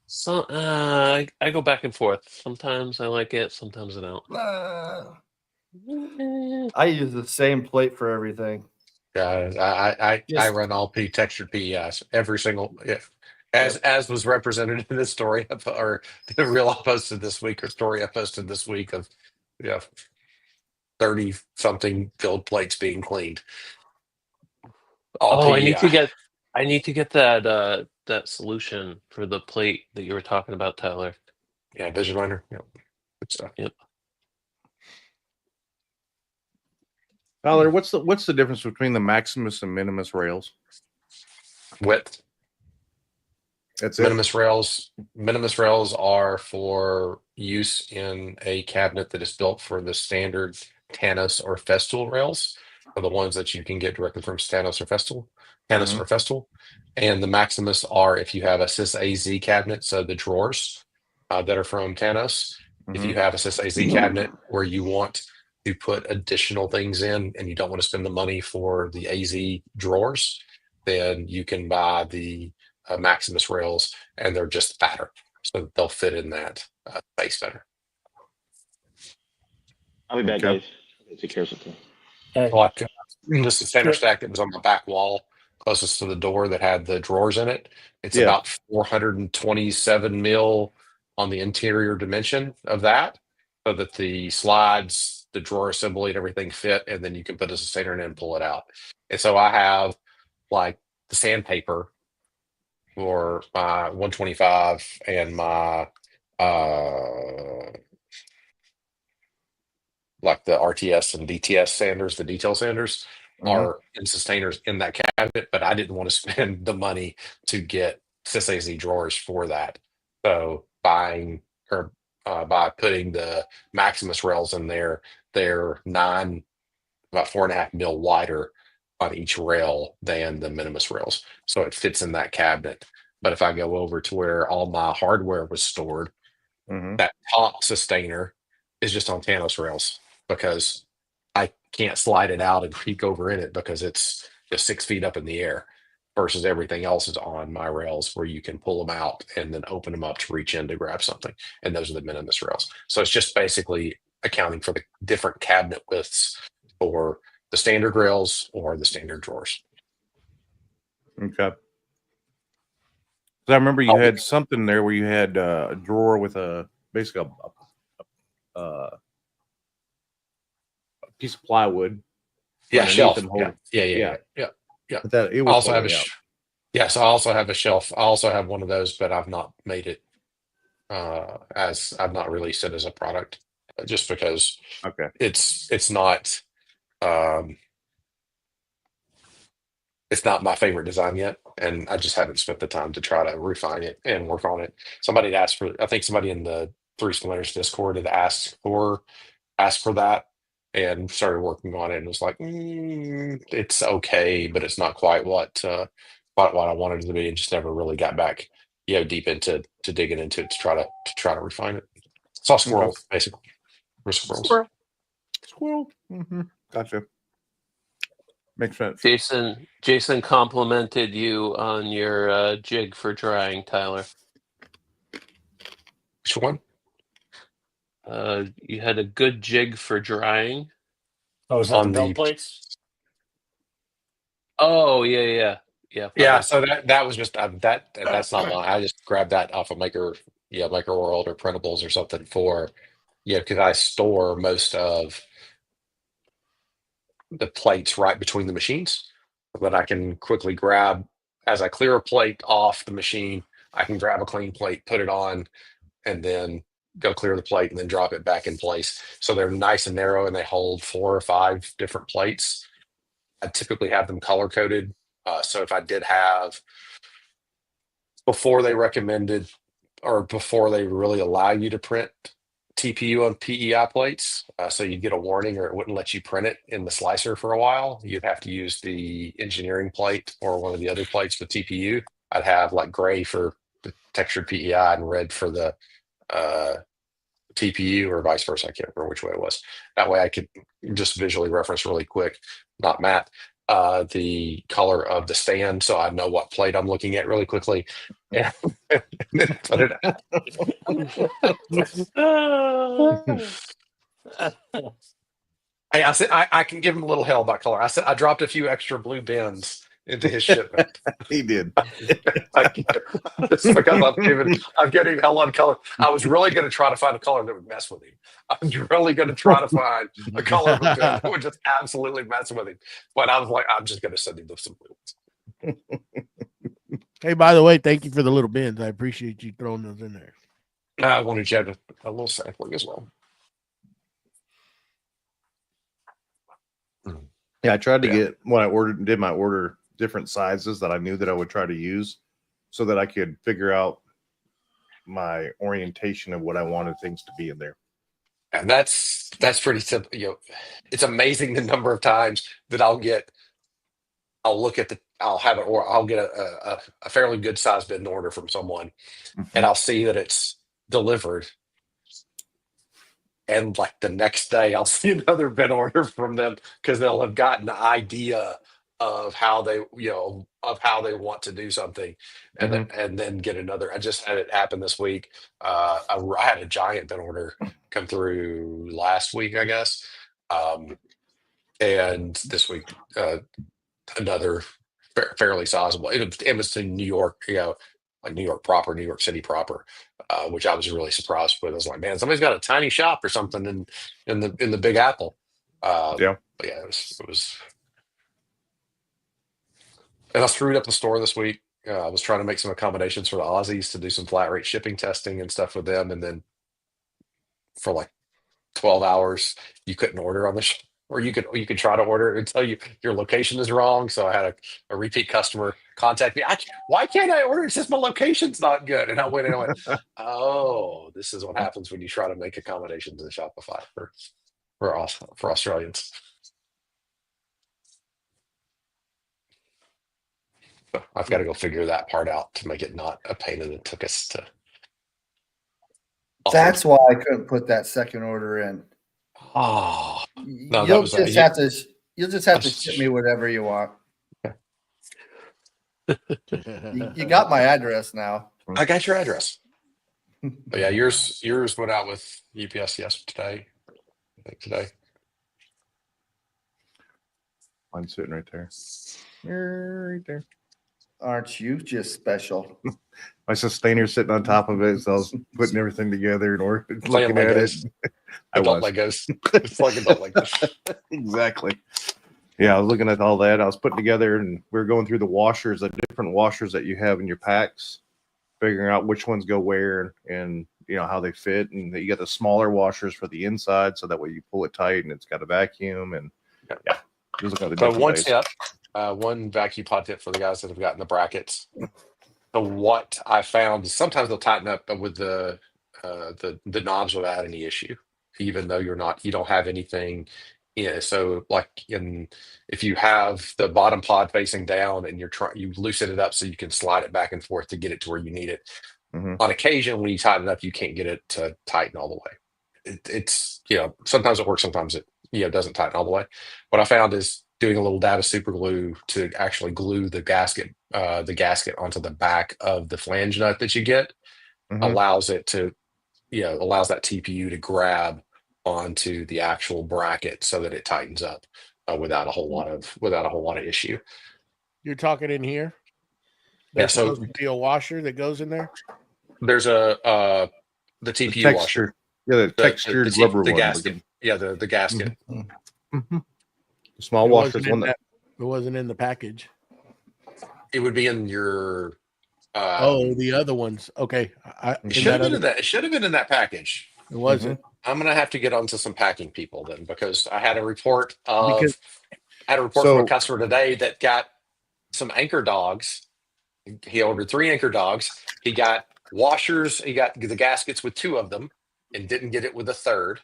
So I go back and forth. Sometimes I like it, sometimes I don't. I use the same plate for everything. I Yes. run all textured PEIs every single as was represented in this story or the reel I posted this week or story I posted this week of 30 something filled plates being cleaned. All Oh, PEI. I need to get that solution for the plate that you were talking about, Tyler. Yeah, vision liner. Yep. Good stuff. Yep. Tyler, what's the difference between the Maximus and Minimus rails? Width. That's it. Minimus rails are for use in a cabinet that is built for the standard Tanos or Festool rails, are the ones that you can get directly from Tanos or Festool. Mhm. Or Festool. And the Maximus are if you have a Sys AZ cabinet, so the drawers that are from Tanos. If you have a Sys AZ cabinet where you want to put additional things in and you don't want to spend the money for the AZ drawers, then you can buy the Maximus rails, and they're just fatter, so they'll fit in that space better. I'll be back, Okay. guys. Take care of something. Like this center stack that was on my back wall closest to the door that had the drawers in it. It's Yeah. about 427 mil on the interior dimension of that, so that the slides, the drawer assembly, and everything fit, and then you can put a sustainer in and pull it out. And so I have like the sandpaper for my 125 and my like the RTS and DTS sanders, the detail sanders are in sustainers in that cabinet, but I didn't want to spend the money to get SysAZ drawers for that. So by putting the Maximus rails in there, they're about 4.5 mil wider on each rail than the Minimus rails. So it fits in that cabinet. But if I go over to where all my hardware was stored, that top sustainer is just on Tanos rails because I can't slide it out and creak over in it because it's just 6 feet up in the air versus everything else is on my rails where you can pull them out and then open them up to reach in to grab something. And those are the Minimus rails. So it's just basically accounting for the different cabinet widths for the standard rails or the standard drawers. Okay. I remember you had something there where you had a drawer with basically a piece of plywood. Yeah, underneath shelf. and hold it. Yeah. But that it I was also have folding out. Yes, I also have a shelf. I also have one of those, but I've not made it as I've not released it as a product just because it's not it's not my favorite design yet, and I just haven't spent the time to try to refine it and work on it. Somebody had asked for, I think somebody in the Three Splinters Discord had asked for that, and started working on it, and was like, it's okay, but it's not quite what I wanted it to be, and just never really got back, deep into digging into it to try to refine it. Saw squirrels, basically. Squirrels. Squirrel. Gotcha. Makes sense. Jason complimented you on your jig for drying, Tyler. Which one? You had a good jig for drying. Oh, is that the On belt the plates? Oh yeah. Yeah, so that was just that's not mine. I just grabbed that off of Maker World or Printables or something for because I store most of the plates right between the machines, but I can quickly grab as I clear a plate off the machine. I can grab a clean plate, put it on, and then go clear the plate and then drop it back in place. So they're nice and narrow and they hold 4 or 5 different plates. I typically have them color coded. So if I did have before they recommended or before they really allow you to print TPU on PEI plates, so you'd get a warning or it wouldn't let you print it in the slicer for a while. You'd have to use the engineering plate or one of the other plates with TPU. I'd have like gray for the textured PEI and red for the TPU or vice versa. I can't remember which way it was. That way I could just visually reference really quick, not Matt, the color of the stand so I know what plate I'm looking at really quickly. And then put it out. Hey, I said I can give him a little hell about color. I said I dropped a few extra blue bins into his shipment. He did. It's because I'm getting hell on color. I was really going to try to find a color that would mess with him. I'm really going to try to find a color of a pen that would just absolutely mess with him. But I was like, I'm just going to send him some blue ones. Hey, by the way, thank you for the little bins. I appreciate you throwing those in there. I wanted you to have a little sampling as well. Yeah, I tried to get when I did my order different sizes that I knew that I would try to use so that I could figure out my orientation of what I wanted things to be in there. And that's pretty simple. It's amazing the number of times that I'll get a fairly good sized bin order from someone and I'll see that it's delivered. And like the next day, I'll see another bin order from them because they'll have gotten the idea of how they want to do something, and then get another. I just had it happen this week. I had a giant bin order come through last week, I guess, and this week another fairly sizable. It was in New York, like New York proper, New York City proper, which I was really surprised with. I was like, man, somebody's got a tiny shop or something in the Big Apple. Yeah. But yeah, it was. And I screwed up the store this week. I was trying to make some accommodations for the Aussies to do some flat rate shipping testing and stuff with them, and then for like 12 hours, you couldn't order on the or you could try to order it and tell you your location is wrong. So I had a repeat customer contact me. Why can't I order? It's just my location's not good. And I went and I went, oh, this is what happens when you try to make accommodations in Shopify for Australians. So I've got to go figure that part out to make it not a pain that it took us to. That's why I couldn't put that second order in. Oh, no, you'll just have to ship me whatever you want. You got my address now. I got your address. But yeah, yours went out with UPS yesterday. I think today. Mine's sitting right there. Right there. Aren't you just special? My sustainer's sitting on top of it, so I was putting everything together and looking at it. Adult Legos. It's like adult Legos. Exactly. Yeah, I was looking at all that. I was putting together, and we were going through the washers, the different washers that you have in your packs, figuring out which ones go where and how they fit. And you got the smaller washers for the inside, so that way you pull it tight and it's got a vacuum. And yeah, just looking at the different one ways. tip, one vacuum pod tip for the guys that have gotten the brackets. So what I found is sometimes they'll tighten up with the knobs without any issue, even though you don't have anything in it. So if you have the bottom pod facing down and you loosen it up so you can slide it back and forth to get it to where you need it. On occasion, when you tighten it up, you can't get it to tighten all the way. It's sometimes it works, sometimes it doesn't tighten all the way. What I found is doing a little dab of super glue to actually glue the gasket onto the back of the flange nut that you get allows it to, allows that TPU to grab onto the actual bracket so that it tightens up without a whole lot of issue. You're talking in here. Yeah, There's so supposed to be a washer that goes in there. there's the The TPU washer, texture. Yeah, the textured rubber the one. gasket. Yeah, the gasket. The small It washer wasn't is one in that. It wasn't in the package. It would be in your. The other ones. Okay, It should have been in that. It should have been in that package. It wasn't. I'm gonna have to get onto some packing people then, because I had a report Because- from a customer today that got some anchor dogs. He ordered 3 anchor dogs. He got washers. He got the gaskets with 2 of them, and didn't get it with a third.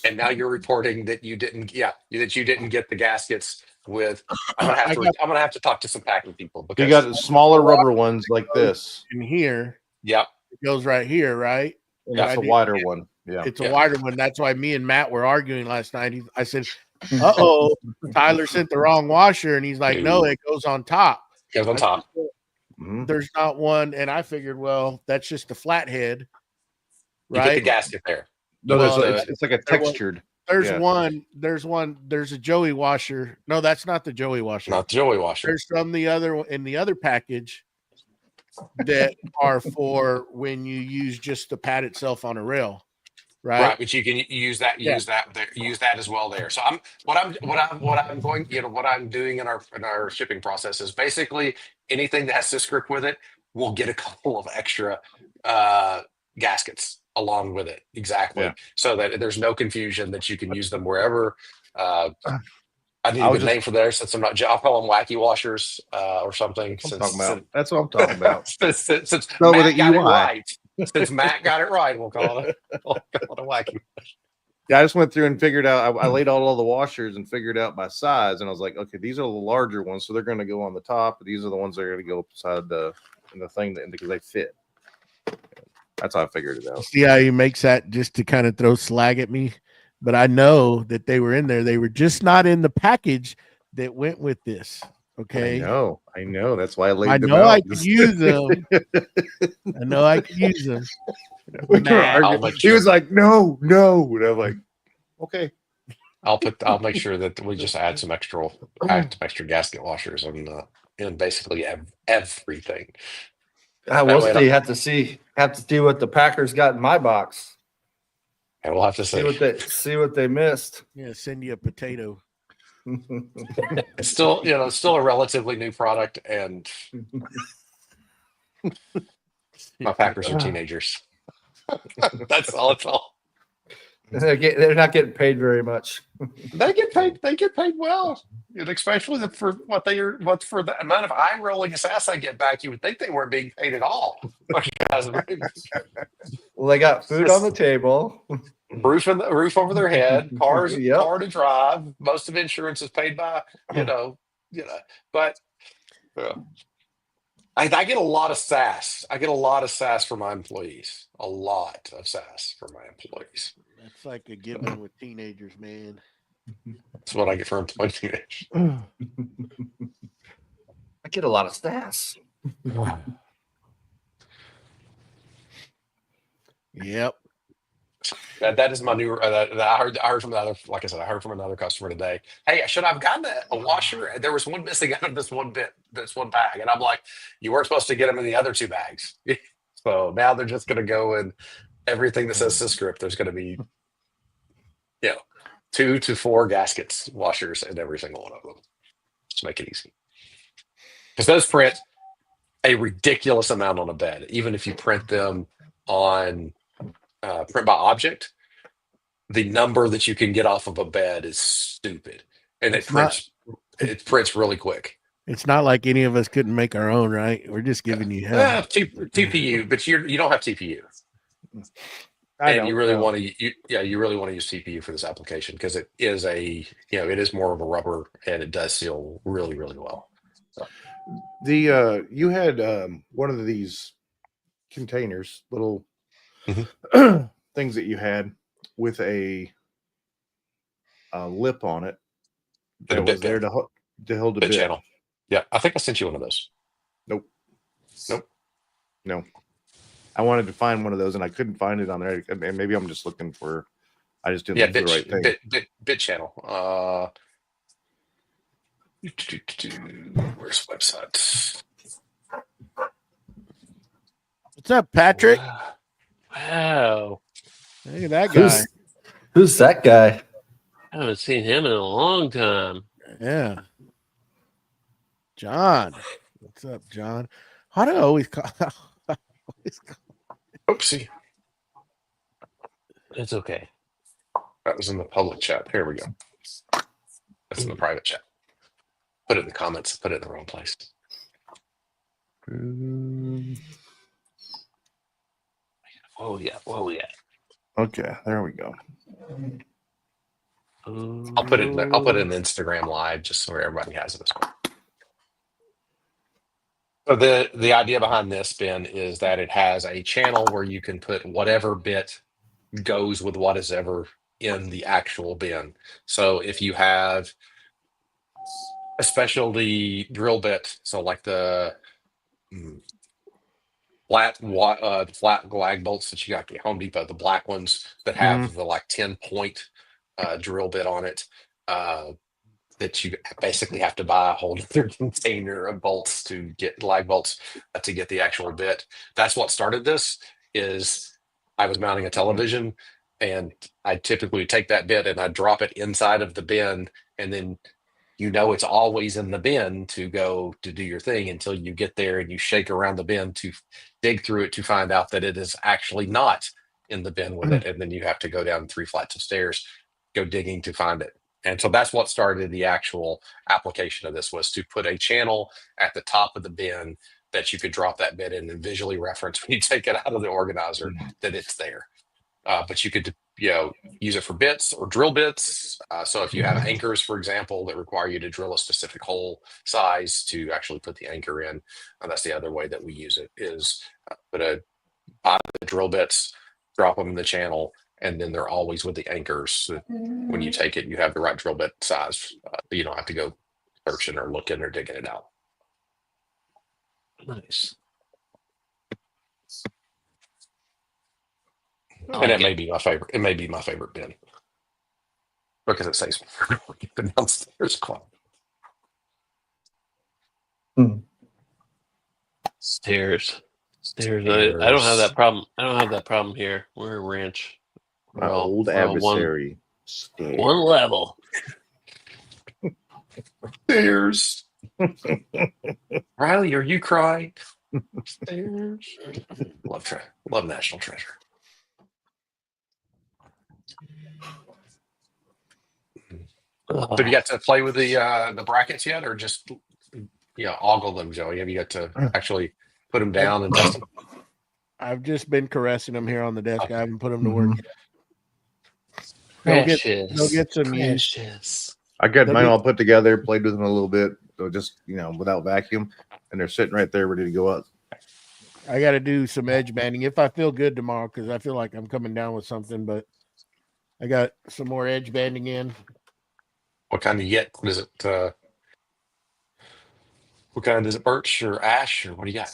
And now you're reporting that you didn't. Yeah, that you didn't get the gaskets with. I'm gonna have to talk to some packing people because You got the smaller rubber ones like this. in here. Yep. It goes right here, right? And that's a wider one. Yeah. It's a wider one. That's why me and Matt were arguing last night. I said, "Uh-oh, Tyler sent the wrong washer," and he's like, "No, it goes on top." Goes on top. There's not one, and I figured, well, that's just the flathead, You right? get the gasket there. No, Well, it's like a textured. There's a Joey washer. No, that's not the Joey washer. Not the Joey washer. There's some in the other package that are for when you use just the pad itself on a rail, right? But you can use that as well there. So what I'm doing in our shipping process is basically anything that has syscript with it, we'll get a couple of extra gaskets along with it, so that there's no confusion, that you can use them wherever. I need a good name for there, since I'm not. I'll call them wacky washers or something. That's what I'm talking about. Since Matt got it right. Since Matt got it right, we'll call it a wacky. Yeah, I just went through and figured out. I laid out all the washers and figured out by size, and I was like, okay, these are the larger ones, so they're going to go on the top. But these are the ones that are going to go beside the thing because they fit. That's how I figured it out. See how he makes that just to kind of throw slag at me, but I know that they were in there. They were just not in the package that went with this. Okay. I know. That's why I laid them out. out. I could use them. I know I could use them. He was like, no. And I'm like, okay. I'll make sure that we just add some extra gasket washers in basically everything. We'll see. Have to see what the Packers got in my box. And we'll have to see what they missed. Yeah, send you a potato. It's still a relatively new product, and my Packers are teenagers. That's all. It's all. They're not getting paid very much. They get paid well, and especially for for the amount of eye rolling sass I get back. You would think they weren't being paid at all. Well, they got food on the table, roof over their head, car to drive. Most of insurance is paid by but. I get a lot of sass. I get a lot of sass from my employees. A lot of sass from my employees. That's like a given with teenagers, man. That's what I get from teenagers. I get a lot of sass. Yep. That is my new. I heard from another. Like I said, I heard from another customer today. Hey, should I've gotten a washer? There was one missing out of this one bag, and I'm like, you weren't supposed to get them in the other 2 bags. So now they're just going to go in everything that says syscript. There's going to be, 2 to 4 gaskets washers in every single one of them. Just make it easy. Because those print a ridiculous amount on a bed, even if you print them on. Print by object, the number that you can get off of a bed is stupid, and it prints really quick. It's not like any of us couldn't make our own, right? We're just giving you help. TPU, but you don't have TPU, and you really want to use TPU for this application because it is it is more of a rubber and it does seal really, really well. So. You had one of these containers, little things that you had with a lip on it The that bit was there bin. to hold the Bit bit. channel. Yeah, I think I sent you one of those. Nope. No. I wanted to find one of those and I couldn't find it on there. And maybe I'm just looking for. I just didn't look for the right thing. Bit channel. Where's the website? What's up, Patrick? Wow. Look at that guy. Who's that guy? I haven't seen him in a long time. Yeah. John. What's up, John? How do I always call? Oopsie. It's okay. That was in the public chat. Here we go. That's in the private chat. Put it in the comments. Put it in the wrong place. Oh yeah. Oh yeah. Okay, there we go. I'll put it in Instagram live just so everybody has it as well. So the idea behind this bin is that it has a channel where you can put whatever bit goes with what is ever in the actual bin. So if you have a specialty drill bit, so like the flat glag bolts that you got at Home Depot, the black ones that have the like 10-point drill bit on it, that you basically have to buy a whole other container of bolts to get lag bolts to get the actual bit. That's what started this. Is I was mounting a television, and I typically take that bit and I drop it inside of the bin, and then it's always in the bin to go to do your thing until you get there and you shake around the bin to dig through it to find out that it is actually not in the bin with it, and then you have to go down 3 flights of stairs, go digging to find it. And so that's what started the actual application of this, was to put a channel at the top of the bin that you could drop that bit in and visually reference when you take it out of the organizer that it's there. But you could, use it for bits or drill bits. So if you have anchors, for example, that require you to drill a specific hole size to actually put the anchor in, that's the other way that we use it, is buy the drill bits, drop them in the channel, and then they're always with the anchors. So when you take it, you have the right drill bit size. You don't have to go searching or looking or digging it out. Nice. And it may be my favorite. It may be my favorite bin because it saves me from downstairs. Stairs. I don't have that problem. I don't have that problem here. We're a ranch. My old adversary. One level. Stairs. Riley, are you crying? Stairs. Love National Treasure. Have you got to play with the brackets yet, or just ogle them, Joey? Have you got to actually put them down and test them? I've just been caressing them here on the desk. I haven't put them to work yet. Precious. Get some Precious. I got mine all put together, played with them a little bit, so just without vacuum, and they're sitting right there ready to go up. I got to do some edge banding if I feel good tomorrow, because I feel like I'm coming down with something. But I got some more edge banding in. What kind do you get? Is it what kind is it? Birch or ash, or what do you got?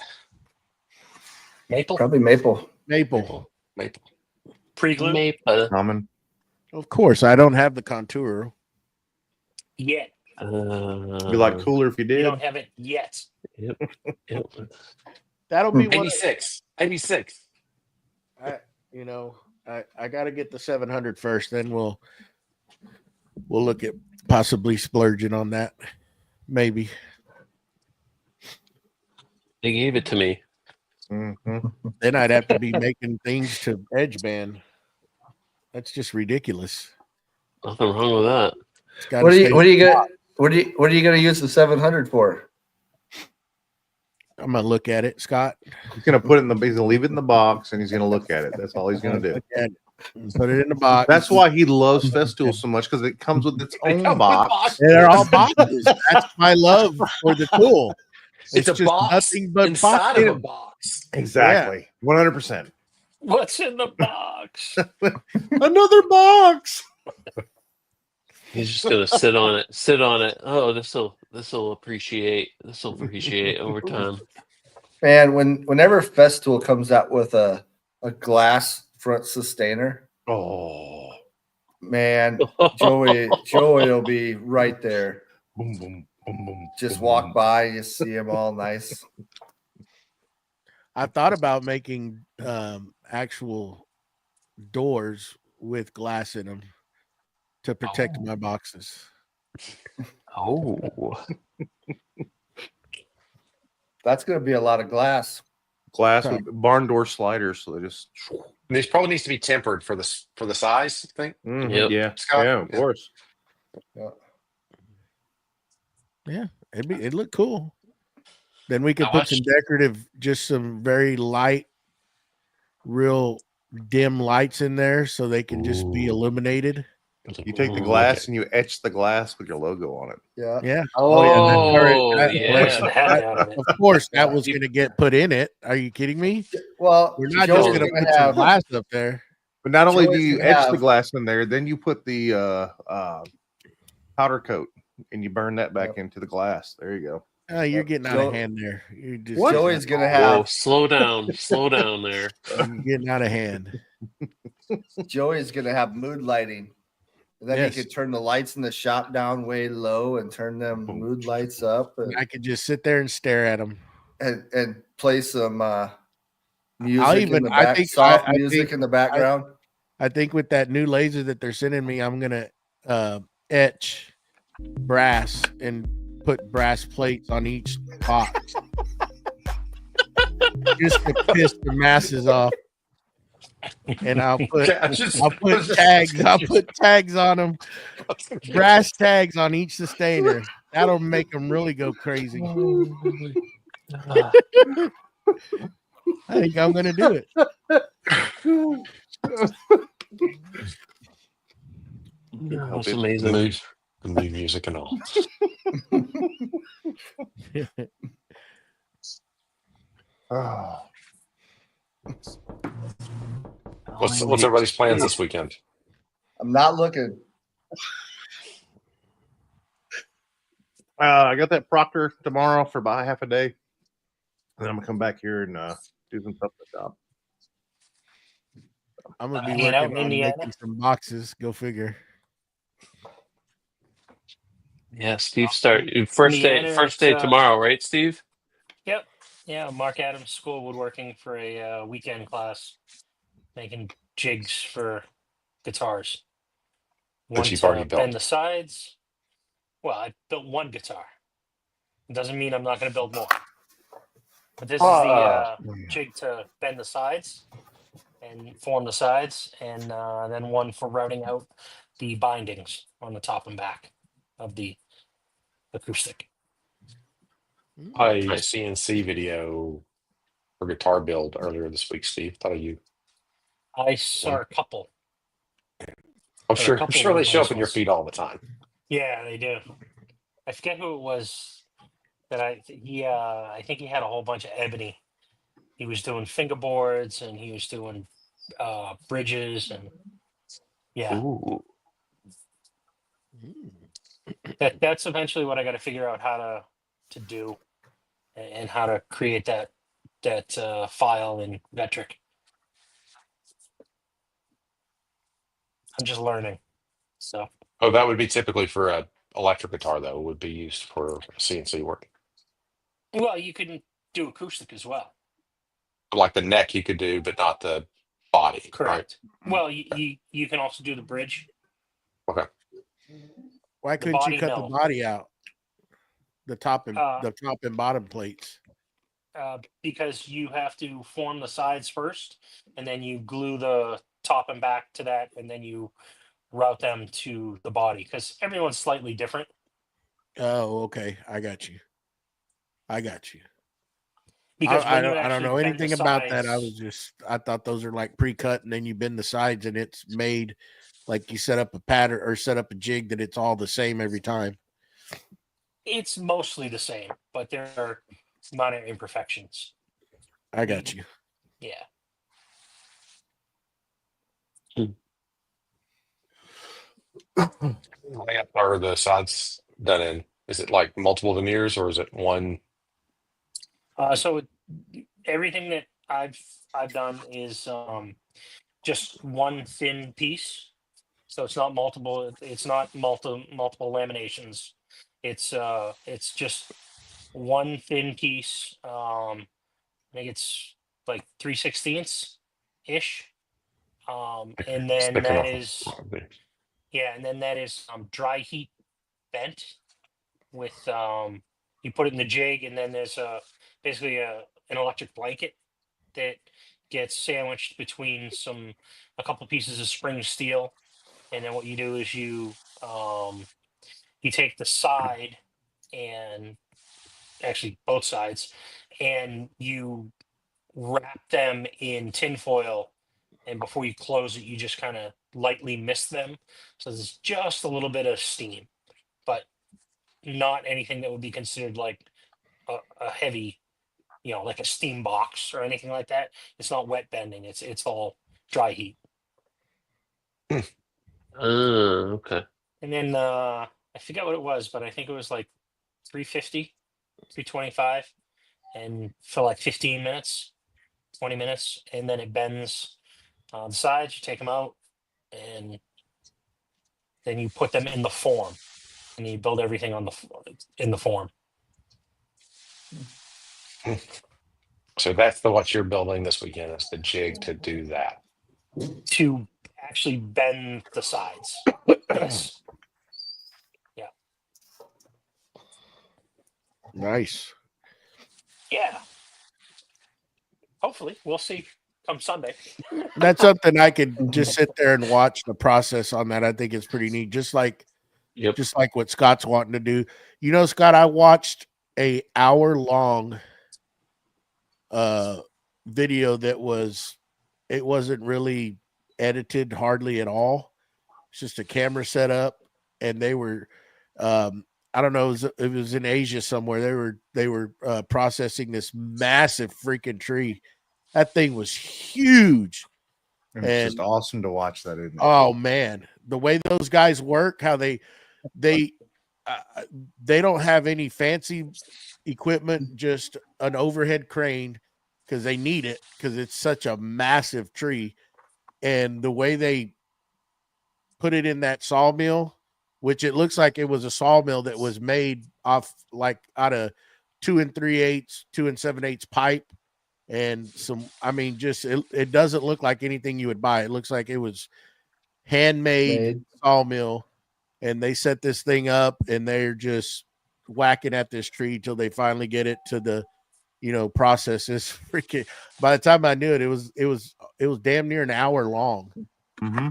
Maple. Probably maple. Maple. Pre-glue. Maple. Common. Of course, I don't have the contour Yet. Be a lot cooler if you You did. don't have it yet. Yep. That'll be one. 86. 86. I got to get the 700 first. Then we'll look at possibly splurging on that. Maybe. They gave it to me. Then I'd have to be making things to edge band. That's just ridiculous. Nothing wrong with that. What are you going to use the 700 for? I'm gonna look at it, Scott. He's gonna put it he's gonna leave it in the box, and he's gonna look at it. That's all he's gonna do. Look at it and put it in the box. That's why he loves Festool so much, because it comes with its own box. They're all boxes. That's my love for the tool. It's a just box nothing but inside box. of a box. Exactly. 100%. What's in the box? Another box. He's just gonna sit on it. Sit on it. Oh, this'll appreciate. This'll appreciate over time. Man, whenever Festool comes out with a glass front sustainer, Oh, man, Joey will be right there. boom, boom, boom, boom. Just boom, walk boom. by, you see them all nice. I thought about making actual doors with glass in them to protect my boxes. Oh, That's going to be a lot of glass. Glass Okay. with barn door sliders, so they just. These probably needs to be tempered for the size. I think. Mhm, Yep. Yeah, Scott? yeah, of Yeah. course. Yeah, it'd look cool. Then we could Now put watch- some decorative, just some very light, real dim lights in there, so they can just be Ooh. illuminated. You take the Ooh, glass okay. and you etch the glass with your logo on it. Yeah. Yeah. Oh, that- yeah. Push the heck out of it. Of course, that was going to get put in it. Are you kidding me? Well, We're not Joey's just going to gonna put some have glass up there. But not only do Joey's you gonna etch the have- glass in there, then you put the powder coat and you burn that back into the glass. There you go. You're getting out Joe- of hand there. You're just What? Joey's gonna Whoa, have slow down there. you're getting out of hand. Joey's gonna have mood lighting. And then Yes. he could turn the lights in the shop down way low and turn them mood lights up I could just sit there and stare at them. and play some music I'll in even- the I back, think- soft I music think- in the background. I think with that new laser that they're sending me, I'm gonna etch brass and put brass plates on each box, just to piss the masses off. And I'll put tags on them, brass tags on each sustainer. That'll make them really go crazy. I think I'm gonna do it. That's amazing. Mood music and all. Oh, What's everybody's plans this weekend? I'm not looking. I got that Proctor tomorrow for about half a day. And then I'm going to come back here and do some stuff at the job. I'm gonna be Hanging out working in on Indiana? making some boxes. Go figure. Yeah, Steve first day tomorrow, right, Steve? Yep. Yeah, Mark Adams School Woodworking for a weekend class, making jigs for guitars. One you've already to built. bend the sides. Well, I built one guitar. It doesn't mean I'm not going to build more. But this is the jig to bend the sides and form the sides, and then one for routing out the bindings on the top and back of the acoustic. A CNC video for guitar build earlier this week, Steve. Thought of you. I saw a couple. I'm There are a sure couple they of show nice up in your ones. feed all the time. Yeah, they do. I forget who it was that I think he had a whole bunch of ebony. He was doing fingerboards and he was doing bridges and yeah. Ooh. That's eventually what I got to figure out how to do and how to create that file in metric. I'm just learning. So Oh, that would be typically for a electric guitar, though. Would be used for CNC work. well, you can do acoustic as well. Like the neck, you could do, but not the body. Correct. Well, you can also do the bridge. Right? Okay. Why The couldn't you body, cut no. the body out? The top and bottom plates. Because you have to form the sides first, and then you glue the top and back to that, and then you route them to the body. Because everyone's slightly different. Oh, okay. I got you. Because I when you don't actually know bend the anything about that. sides- I thought those are like pre-cut, and then you bend the sides, and it's made like you set up a pattern or set up a jig that it's all the same every time. It's mostly the same, but there are minor imperfections. I got you. Yeah. Are the sides done in? Is it like multiple veneers or is it one? So everything that I've done is just one thin piece. So it's not multiple. It's not multiple laminations. It's just one thin piece. I think it's like 3/16 ish. And It's then thick that enough. is yeah, and then that is dry heat bent with you put it in the jig, and then there's basically an electric blanket that gets sandwiched between a couple pieces of spring steel, and then what you do is you take the side and actually both sides, and you wrap them in tinfoil, and before you close it, you just kind of lightly mist them, so there's just a little bit of steam, but not anything that would be considered like a heavy, like a steam box or anything like that. It's not wet bending. It's all dry heat. Okay. And then I forget what it was, but I think it was like 350, 325, and for like 15 minutes, 20 minutes, and then it bends on the sides. You take them out, and then you put them in the form, and you build everything in the form. So that's what you're building this weekend is the jig to do that. To actually bend the sides. Yes. Yeah. Nice. Yeah. Hopefully, we'll see come Sunday. That's something I could just sit there and watch the process on that. I think it's pretty neat. Just like what Scott's wanting to do. Scott, I watched a hour-long video that wasn't really edited hardly at all. It's just a camera set up, and they were I don't know, it was in Asia somewhere. They were processing this massive freaking tree. That thing was huge. And it's just awesome to watch that, isn't it? Oh man, the way those guys work, how they don't have any fancy equipment, just an overhead crane because they need it because it's such a massive tree. And the way they put it in that sawmill, which it looks like it was a sawmill that was made off like out of 2 3/8, 2 7/8 pipe. And it doesn't look like anything you would buy. It looks like it was handmade sawmill, and they set this thing up, and they're just whacking at this tree till they finally get it to the, process this freaking. By the time I knew it, it was damn near an hour long. Mm-hmm.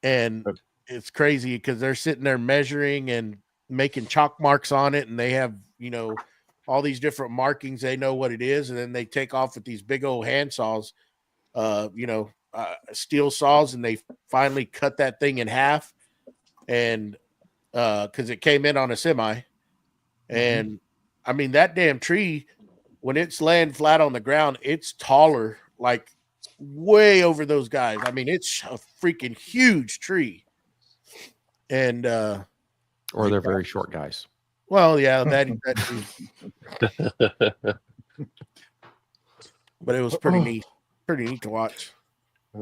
And it's crazy because they're sitting there measuring and making chalk marks on it, and they have, all these different markings. They know what it is, and then they take off with these big old hand saws, steel saws, and they finally cut that thing in half. And because it came in on a semi, and that damn tree, when it's laying flat on the ground, it's taller, like way over those guys. It's a freaking huge tree. And or they're very short guys. Well, yeah, that but it was pretty neat to watch.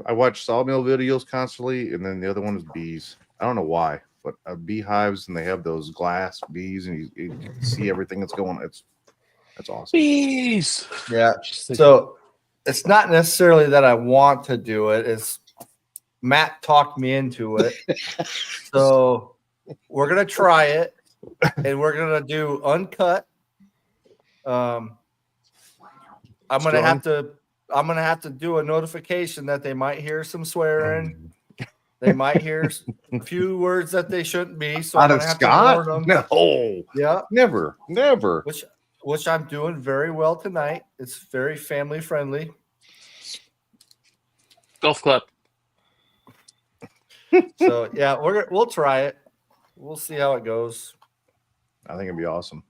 I watch sawmill videos constantly, and then the other one is bees. I don't know why, but beehives, and they have those glass bees, and you can see everything that's going. That's awesome. Bees. Yeah. So it's not necessarily that I want to do it. It's Matt talked me into it. So we're gonna try it, and we're gonna do uncut. I'm gonna have to do a notification that they might hear some swearing. They might hear a few words that they shouldn't be. So I'm gonna have to warn them. No, yeah, never. Which I'm doing very well tonight. It's very family friendly. Golf club. So yeah, we'll try it. We'll see how it goes. I think it'd be awesome.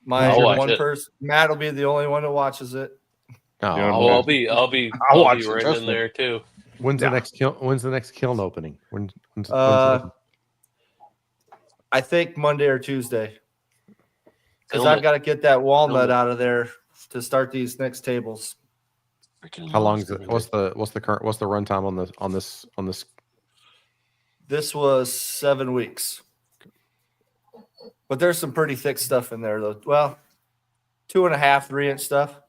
One person, Matt, will be the only one who watches it. I'll be right in there too. When's the next kiln opening? When's I think Monday or Tuesday. Because I've Helmet. got to get that walnut Helmet. out of there to start these next tables. Freaking How long mom's is it? gonna What's be- the current? What's the runtime on this? This was 7 weeks. But there's some pretty thick stuff in there, though. Well, 2.5, 3-inch stuff.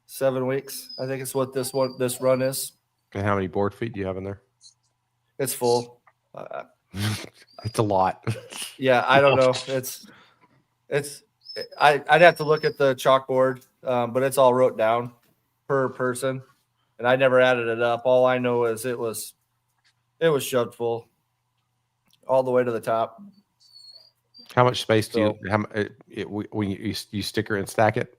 7 weeks. I think it's what this run is. And how many board feet do you have in there? It's full. It's a lot. Yeah, I don't know. I'd have to look at the chalkboard, but it's all wrote down per person, and I never added it up. All I know is it was shoved full all the way to the top. How much space do So- you? When you sticker and stack it,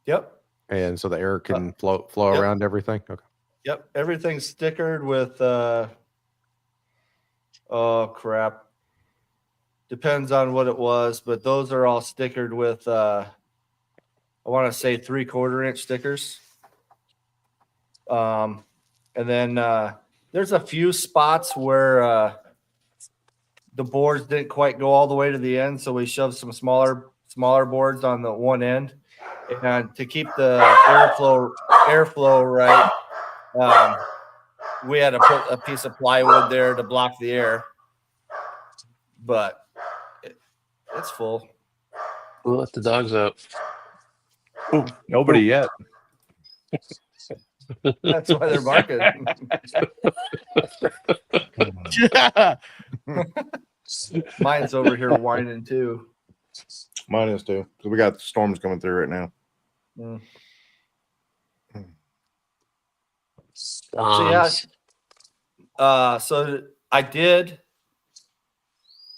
Yep, and so the air can flow yep. around everything. Okay. yep. Everything's stickered with. Oh crap! Depends on what it was, but those are all stickered with. I want to say 3/4 inch stickers. And then there's a few spots where the boards didn't quite go all the way to the end, so we shoved some smaller boards on the one end, and to keep the airflow right, we had to put a piece of plywood there to block the air. But it's full. We'll let the dogs out. Nobody yet. That's why they're barking. Mine's over here whining too. Mine is too. So we got storms coming through right now. So yeah, so I did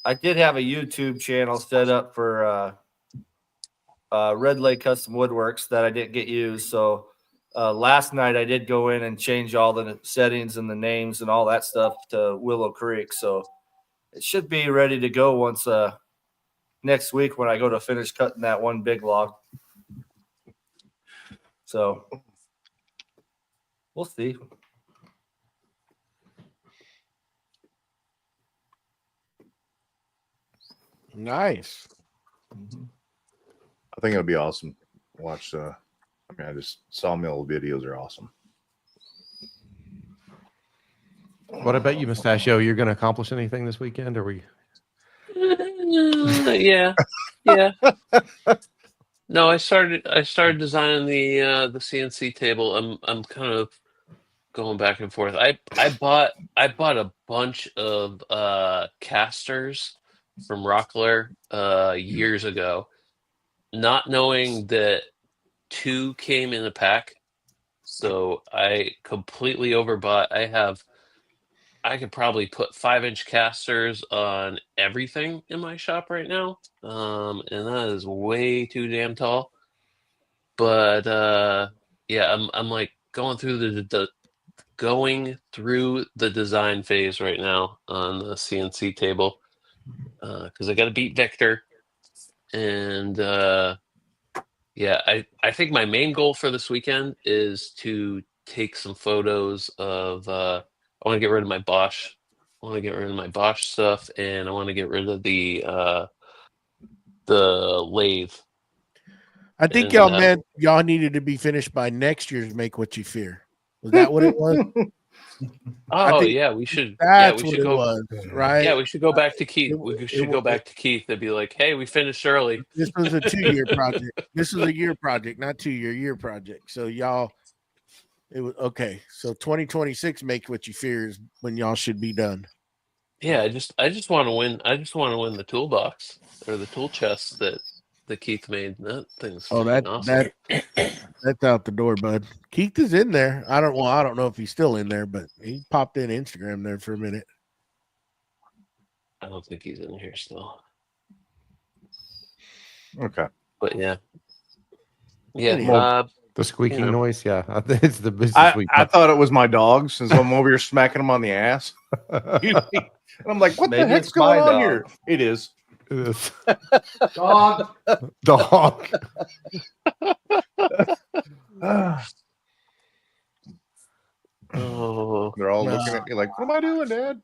have a YouTube channel set up for Red Lake Custom Woodworks that I didn't get used. So last night I did go in and change all the settings and the names and all that stuff to Willow Creek. So it should be ready to go once next week when I go to finish cutting that one big log. So we'll see. Nice. I think it'll be awesome. Watch. I just sawmill videos are awesome. What about you, Mustachio? You're going to accomplish anything this weekend? Or we? Yeah. No, I started designing the CNC table. I'm kind of going back and forth. I bought a bunch of casters from Rockler years ago, not knowing that 2 came in a pack. So I completely overbought. I could probably put 5-inch casters on everything in my shop right now. And that is way too damn tall. But yeah, I'm like going through the design phase right now on the CNC table. Because I gotta beat Victor. And yeah, I think my main goal for this weekend is to take some photos of I want to get rid of my Bosch. I want to get rid of my Bosch stuff, and I want to get rid of the lathe. I think And, y'all meant y'all needed to be finished by next year's Make What You Fear. Was that what it was? Oh think yeah, we should. That's we what should it go. was, right? Yeah, we should go back to Keith. It- We it- should go back to Keith and be like, "Hey, we finished early." This was a 2-year project. This was a year project, not 2-year project. So y'all, it was okay. So 2026 Make What You Fear is when y'all should be done. Yeah, I just want to win. I just want to win the toolbox or the tool chest that Keith made. That thing's fucking awesome. That's out the door, bud. Keith is in there. I don't know if he's still in there, but he popped in Instagram there for a minute. I don't think he's in here still. Okay. But yeah. Anyhow. The squeaking You know. noise? Yeah. It's the business week. I thought it was my dog since I'm over here smacking him on the ass. And I'm like, what Maybe the heck's it's my going on dog. here? It is. It is. Dog. Dog. Oh, They're all looking at me like, what am I doing, Dad?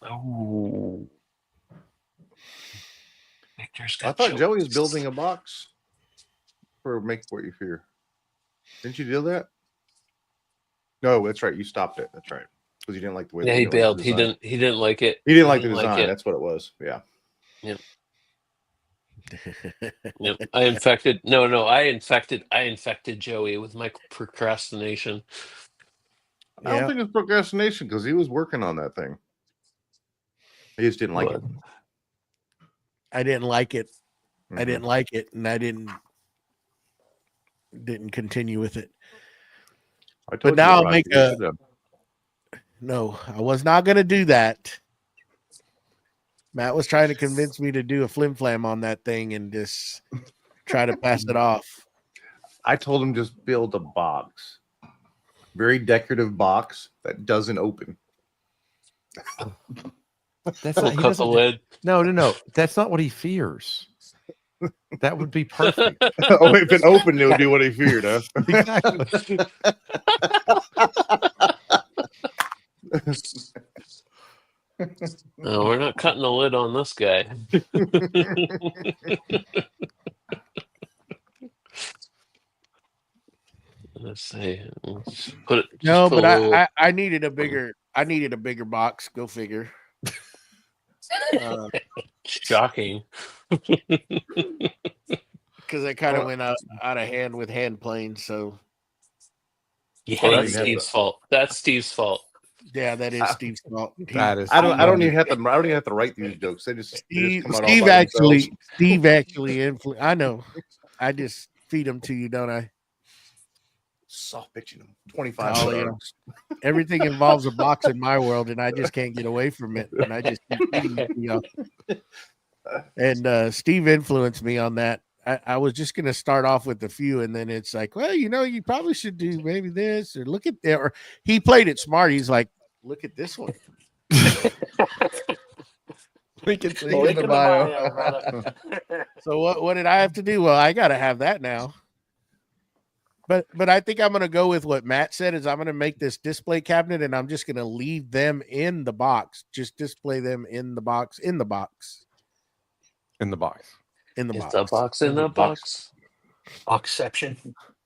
Oh, Victor's I got thought Joey was jokes. building a box for Make What You Fear. Didn't you do that? No, that's right. You stopped it. That's right. Because you didn't like the way. Yeah, you he didn't like the bailed. He design. didn't like it. He didn't like the design. it. That's what it was. Yeah. Yep. Yep. I infected Joey with my procrastination. I don't think it's procrastination because he was working on that thing. He just didn't like it. I didn't like it. Mhm. I didn't like it, and I didn't continue with it. I told But you, now I'll Roger, make you should have. No, I was not going to do that. Matt was trying to convince me to do a flim flam on that thing and just try to pass it off. I told him just build a box, very decorative box that doesn't open. That's We'll not, he cut the doesn't- lid. No. That's not what he fears. That would be perfect. Oh, if it opened, it would be what he feared, huh? Exactly. No, we're not cutting the lid on this guy. Let's see. Let's put it. just No, put but a little- I needed a bigger box. Go figure. Shocking. Because I kind of went out of hand with hand planes. So Yeah, Oh, that's yeah. Steve's fault. That's Steve's fault. yeah, that is Steve's fault. That is. I don't even have to. I don't even have to write these jokes. They just come out all Steve by actually themselves. Steve actually influenced. I know. I just feed them to you, don't I? Soft pitching them. 25 Oh, yeah. bucks. Everything involves a box in my world, and I just can't get away from it. And I just keep feeding it to y'all. And Steve influenced me on that. I was just going to start off with a few, and then it's like, well, you probably should do maybe this, or look at that. Or he played it smart. He's like, look at this one. Link in the Link in the bio. bio, brother. So what did I have to do? Well, I got to have that now. But I think I'm going to go with what Matt said is I'm going to make this display cabinet, and I'm just going to leave them in the box. Just display them in the box. In the box. Is the box in the box? Boxception.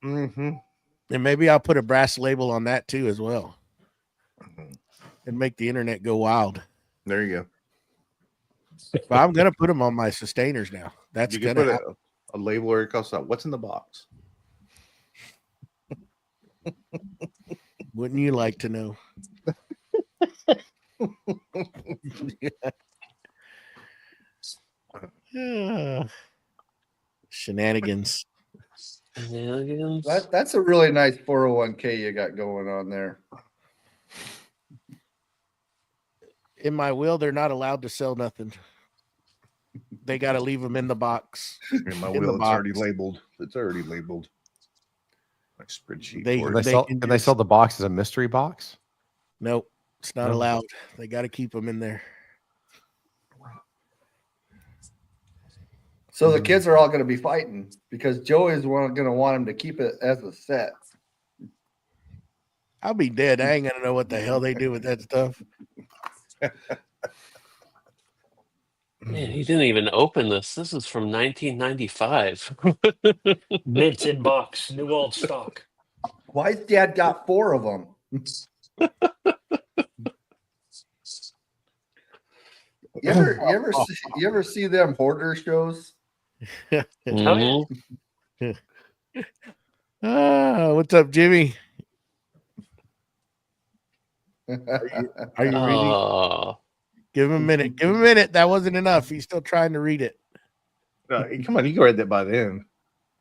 Mm-hmm. And maybe I'll put a brass label on that too as well. And make the internet go wild. There you go. But I'm going to put them on my sustainers now. That's You can going put to a label or it costs out. What's in the box? Wouldn't you like to know? Yeah. Shenanigans. Shenanigans. That's a really nice 401k you got going on there. In my will, they're not allowed to sell nothing. They got to leave them in the box. In my In will, the it's already box. labeled. It's already labeled. My spreadsheet. They- for Can it. they, sell, can can they just- sell the box as a mystery box? Nope, it's not No. allowed. They got to keep them in there. So the kids are all going to be fighting because Joey's going to want him to keep it as a set. I'll be dead. I ain't gonna know what the hell they do with that stuff. Man, he didn't even open this. This is from 1995. Mint in box. New old stock. Why's Dad got 4 of them? You ever see them hoarder shows? Mhm. What's up, Jimmy? Are you reading? Oh, Give him a minute. Give him a minute. That wasn't enough. He's still trying to read it. Come on, you read that by then.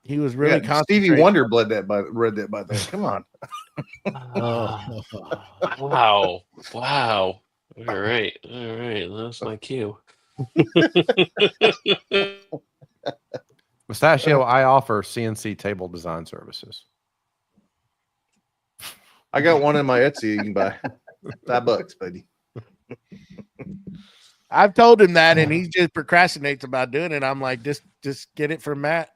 He was really Yeah, Stevie concentrating. Wonder read that by then. Come on. Oh. wow. Wow. All right. That's my cue. Mustachio, I offer CNC table design services. I got one in my Etsy. You can buy $5, buddy. I've told him that, and he just procrastinates about doing it. I'm like, just get it from Matt.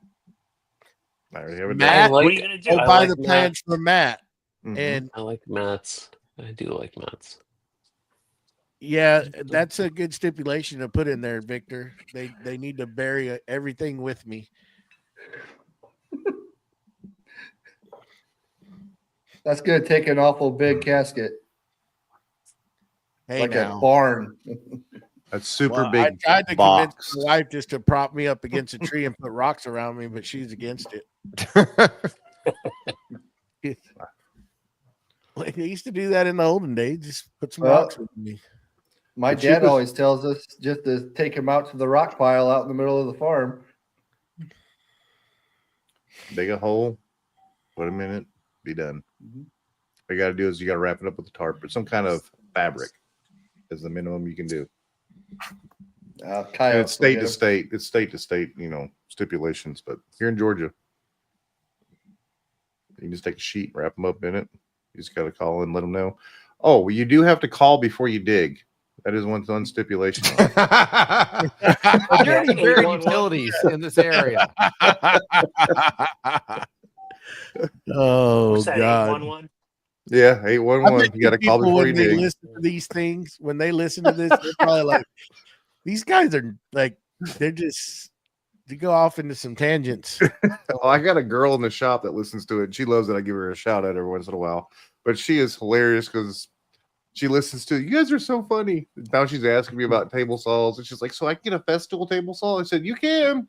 I already have it Matt, done. What are you gonna do? Go I buy like the Matt. plans from Matt. Mhm. And I like mats. I do like mats. Yeah, that's a good stipulation to put in there, Victor. They need to bury everything with me. That's gonna take an awful big casket, Hey, like now. a barn. That's super Well, big. I tried to box. convince my wife just to prop me up against a tree and put rocks around me, but she's against it. Like they used to do that in the olden days. Just put some Well, rocks with me. My The dad cheapest- always tells us just to take him out to the rock pile out in the middle of the farm. Dig a hole, put them in it, be done. Mhm. All you got to do is you got to wrap it up with a tarp or some kind of fabric is the minimum you can do. And Coyotes it's state will to get state. It's state to state, stipulations. But here in Georgia, you can just take a sheet, wrap them up in it. You just got to call in, let them know. Oh, well, you do have to call before you dig. That is one stipulation. Are there any buried 811? utilities in this area? Oh What's that? God! 811? Yeah, I 811. bet You got to call people before when you they dig. listen to these things, when they listen to this, they're probably like, "These guys are like, they're just they go off into some tangents." Oh, I got a girl in the shop that listens to it. And she loves it. I give her a shout out every once in a while. But she is hilarious because she listens to it. You guys are so funny. Now she's asking me about table saws. And she's like, so I can get a festival table saw? I said, you can.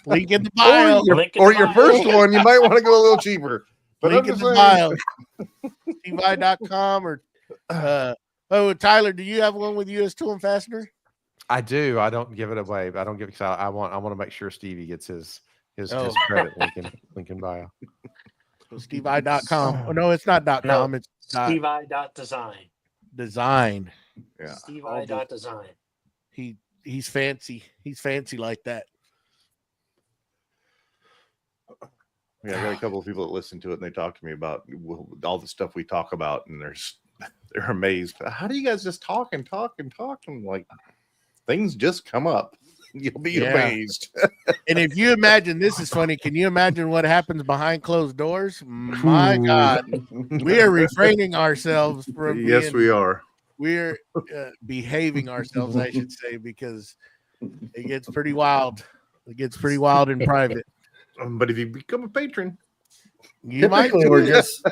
Link in the bio. Link in Or the your bio. first one, you might want to go a little cheaper. But Link I'm in just the saying. bio. TVI.com or Tyler, do you have one with US Tool and Fastener? I do. I don't give it away. I don't give it. I want to make sure Stevie gets his Oh. credit. Lincoln bio. So SteveI.com. Oh no, it's not .com. No. It's SteveI.design. design. Yeah. SteveI.design. He's fancy. He's fancy like that. Yeah, I got a couple of people that listen to it and they talk to me about all the stuff we talk about, and they're amazed. How do you guys just talk and talk and talk? And like things just come up. You'll be amazed. And if you imagine this is funny, can you imagine what happens behind closed doors? My God, we are refraining ourselves from Yes, we are. We're behaving ourselves, I should say, because it gets pretty wild. It gets pretty wild in private. But if you become a patron, You might Typically, we're just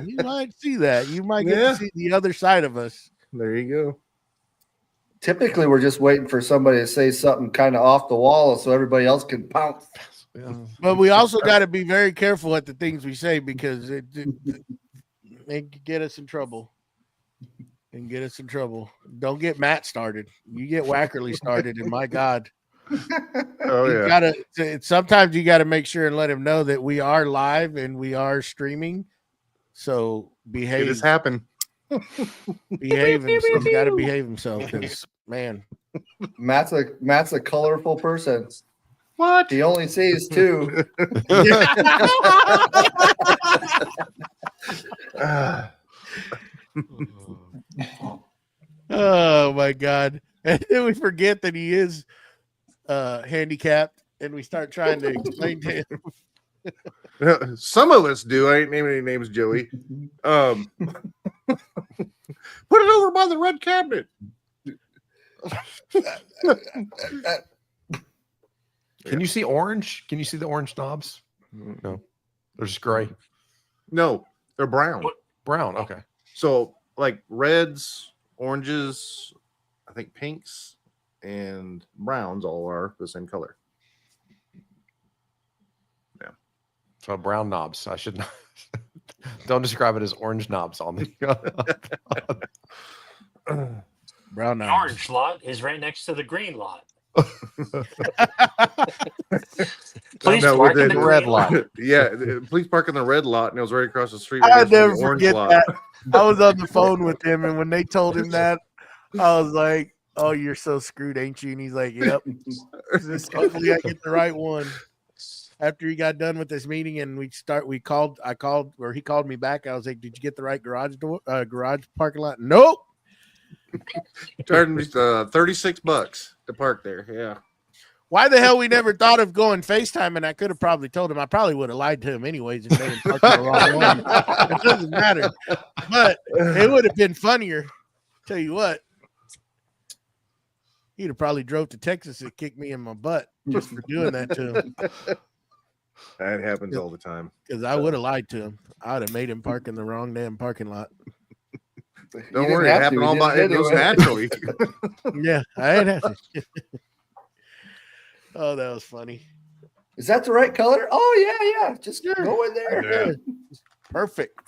you might see that. You might get Yeah. to see the other side of us. there you go. waiting for somebody to say something kind of off the wall so everybody else can pounce. But we also got to be very careful at the things we say because it can get us in trouble. Don't get Matt started. You get Wackerly started, and my God, Oh you yeah. gotta. Sometimes you got to make sure and let him know that we are live and we are streaming. So It behave. has happened. Behave himself. Got to behave himself because man. Matt's a colorful person. What? He only sees two. Oh my God. And then we forget that he is handicapped and we start trying to explain to him. Some of us do. I ain't naming any names, Joey. Put it over by the red cabinet. Can you see orange? Can you see the orange knobs? No, they're just gray. No, they're brown. Brown. Okay. So like reds, oranges, I think pinks, and browns all are the same color. So brown knobs. I should not. Don't describe it as orange knobs on the. Brown The knobs. orange lot is right next to the green lot. Please No, park in within the the green red lot. lot. Yeah, please park in the red lot, and it was right across the street. I'll right next to the never orange forget lot. that. I was on the phone with him, and when they told him that, I was like, "Oh, you're so screwed, ain't you?" And he's like, "Yep." Hopefully, I get the right one. After he got done with this meeting, and he called me back. I was like, "Did you get the right garage parking lot?" Nope. Charged me $36 to park there. Yeah. Why the hell we never thought of going FaceTime? And I could have probably told him. I probably would have lied to him anyways and made him park the wrong one. It doesn't matter. But it would have been funnier Tell you what, he'd have probably drove to Texas and kicked me in my butt just for doing that to him. That happens all the time. Because I would have lied to him. I would have made him park in the wrong damn parking lot. Don't worry, it happened all by it was naturally. Yeah, I ain't have to. Oh, that was funny. Is that the right color? Oh yeah. Just go in there. Yeah. Perfect.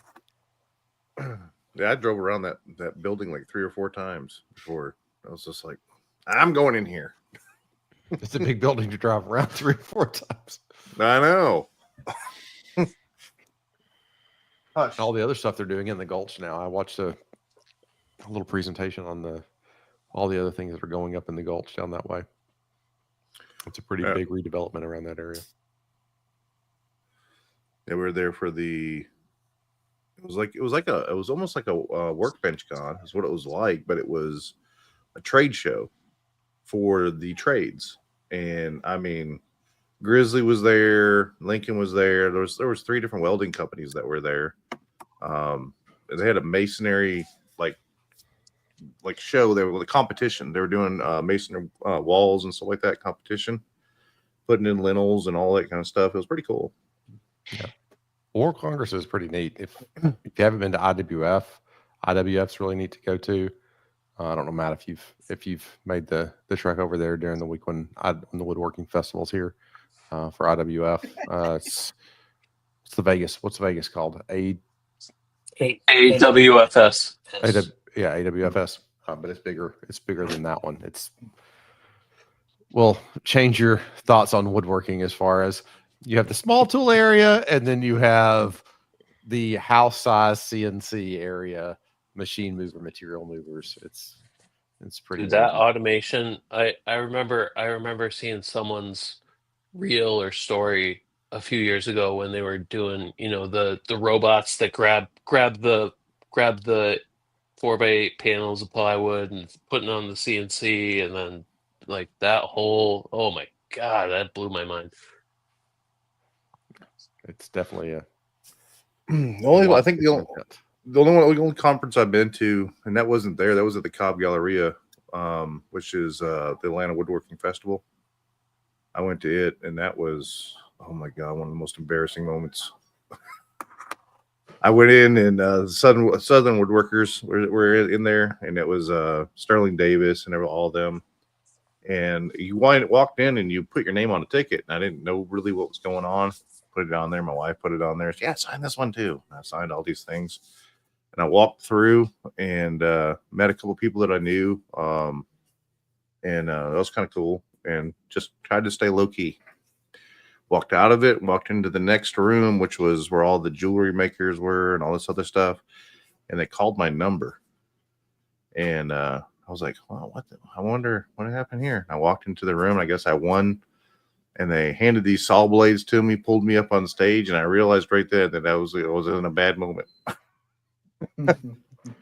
Yeah, I drove around that building like 3 or 4 times before. I was just like, I'm going in here. It's a big building to drive around 3 or 4 times. I know. All the other stuff they're doing in the Gulch now. I watched a little presentation on all the other things that are going up in the Gulch down that way. It's a pretty big redevelopment around that area. They were there for it was almost like a workbench con is what it was like, but it was a trade show for the trades. And I mean, Grizzly was there, Lincoln was there. There was 3 different welding companies that were there. They had a masonry like show. They were the competition. They were doing masonry walls and stuff like that competition, putting in lintels and all that kind of stuff. It was pretty cool. Yeah. War Congress is pretty neat. If you haven't been to IWF's really neat to go to. I don't know, Matt, if you've made the trek over there during the week when the woodworking festivals here for IWF. It's the Vegas. What's Vegas called? AWFS. AWFS. But it's bigger. It's bigger than that one. Well, change your thoughts on woodworking as far as you have the small tool area, and then you have the house size CNC area, machine mover, material movers. It's pretty. Dude, that automation. I remember seeing someone's reel or story a few years ago when they were doing, the robots that grab the 4x8 panels of plywood and putting on the CNC, and then like that whole, oh my God, that blew my mind. It's definitely the only conference I've been to, and that wasn't there. That was at the Cobb Galleria, which is the Atlanta Woodworking Festival. I went to it, and that was, oh my God, one of the most embarrassing moments. I went in, and Southern Woodworkers were in there, and it was Sterling Davis and all of them. And you walked in, and you put your name on a ticket, and I didn't know really what was going on. Put it on there. My wife put it on there. She, yeah, sign this one too. And I signed all these things, and I walked through and met a couple people that I knew, and that was kind of cool. And just tried to stay low key. Walked out of it, walked into the next room, which was where all the jewelry makers were and all this other stuff. And they called my number, and I was like, "Wow, I wonder what happened here." And I walked into the room. And I guess I won. And they handed these saw blades to me, pulled me up on stage, and I realized right there that I was in a bad moment.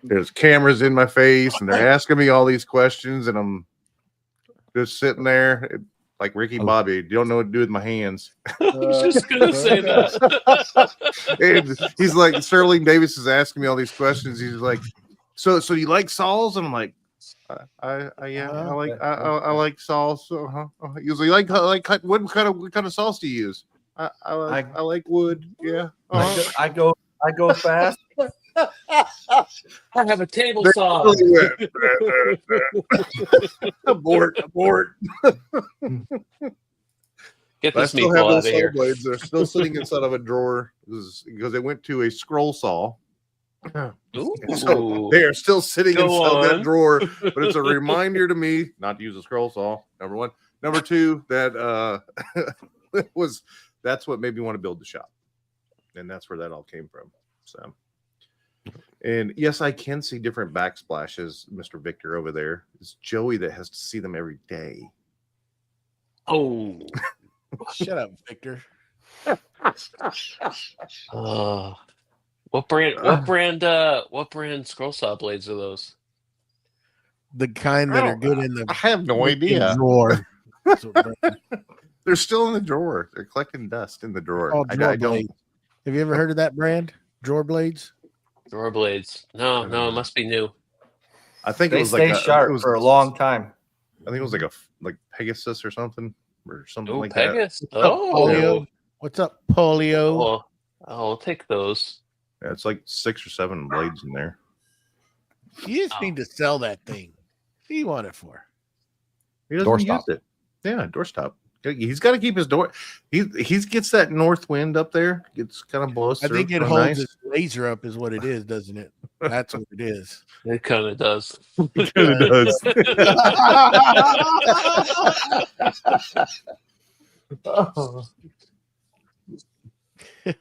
There's cameras in my face, and they're asking me all these questions, and I'm just sitting there like Ricky Bobby. You don't know what to do with my hands. I was just gonna say that. And he's like, Sterling Davis is asking me all these questions. He's like, so you like saws? And I'm like, I like saws. So, he was like, what kind of saws do you use? I like wood. Yeah. I go fast. I have a table saw. Abort. Get I this still have meatball out those of saw here. blades. They're still sitting inside of a drawer because they went to a scroll saw. So they are still sitting inside that drawer, but it's a reminder to me not to use a scroll saw. Number one. Number two, that that's what made me want to build the shop, and that's where that all came from. So, and yes, I can see different backsplashes. Mr. Victor over there, it's Joey that has to see them every day. Oh, Shut up, Victor. What brand scroll saw blades are those? The kind that are good in the I have no idea. drawer. They're still in the drawer. They're collecting dust in the drawer. Oh, I drawer don't. blades. Have you ever heard of that brand? Drawer blades? Drawer blades. No, it must be new. I think They it was like stay sharp it was for a long time. I think it was like Pegasus or something Oh, like that. Pegasus. What's up, Polio? What's up, Polio? Oh, I'll take those. Yeah, it's like 6 or 7 blades in there. You just need to sell that thing. What do you want it for? He doesn't Doorstop. use it. Yeah, doorstop. He's got to keep his door. He gets that north wind up there. It's kind of blows I through. think it real holds nice. his laser up, is what it is, doesn't it? That's what it is. It kind of does. It kind of does.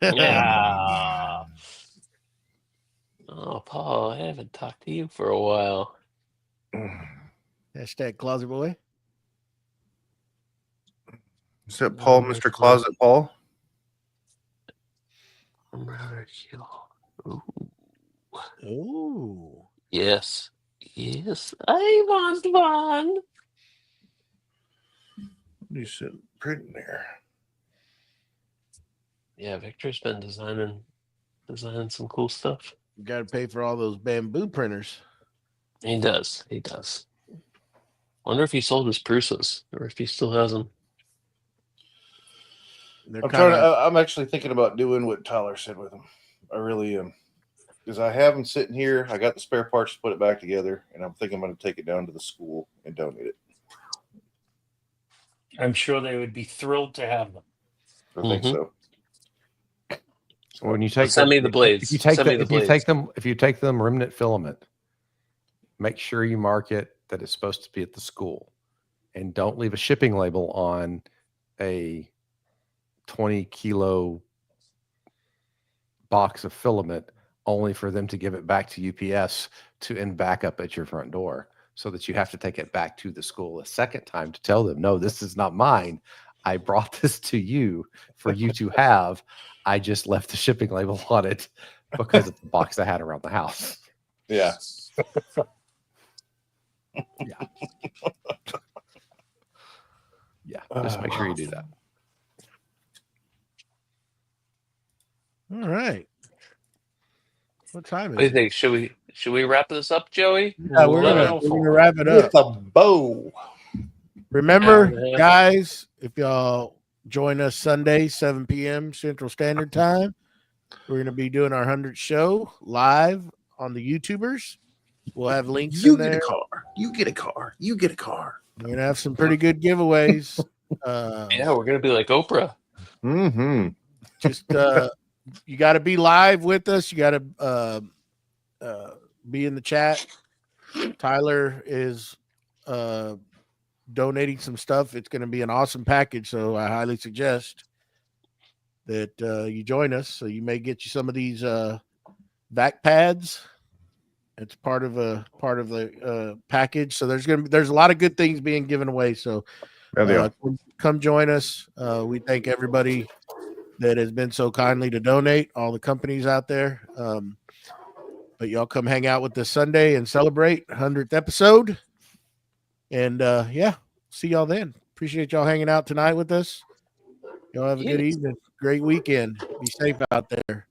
Yeah. Oh, Paul, I haven't talked to you for a while. Hashtag closet boy. Is that Paul, Mr. Closet Paul? Ooh. Oh, Yes. Yes, I want one. You said print there. Yeah, Victor's been designing some cool stuff. you got to pay for all those bamboo printers. He does. He does. Wonder if he sold his Prusas or if he still has them. They're I'm kind of I'm actually thinking about doing what Tyler said with them. I really am. Because I have them sitting here. I got the spare parts to put it back together, and I'm thinking I'm going to take it down to the school and donate it. I'm sure they would be thrilled to have them. I think so. So when you take Send me the if blades. you take Send me the, the if you take them remnant filament, make sure you mark it that it's supposed to be at the school, and don't leave a shipping label on a 20-kilo box of filament only for them to give it back to UPS to end back up at your front door, so that you have to take it back to the school a second time to tell them, no, this is not mine. I brought this to you for you to have. I just left the shipping label on it because it's the box I had around the house. Yeah. Yeah, just make sure you do that. all right. What time What do is you it? think? Should we wrap this up, Joey? Yeah, we're gonna 11:04. wrap it up. With a bow. Remember, Yeah, man. guys, if y'all join us Sunday, 7 p.m. Central Standard Time, we're going to be doing our 100th show live on the YouTubers. We'll have links You in get there. a car. You get a car. You get a car. We're going to have some pretty good giveaways. Yeah, we're gonna be like Oprah. Mm-hmm. Just you got to be live with us. You got to be in the chat. Tyler is donating some stuff. It's going to be an awesome package, so I highly suggest that you join us. So you may get you some of these back pads. It's part of the package. So there's a lot of good things being given away. So come join us. We thank everybody that has been so kindly to donate, all the companies out there. But y'all come hang out with us Sunday and celebrate 100th episode. And see y'all then. Appreciate y'all hanging out tonight with us. Y'all have a good evening. Great weekend. Be safe out there.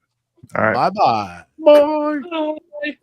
All right. Bye-bye. Bye. Bye.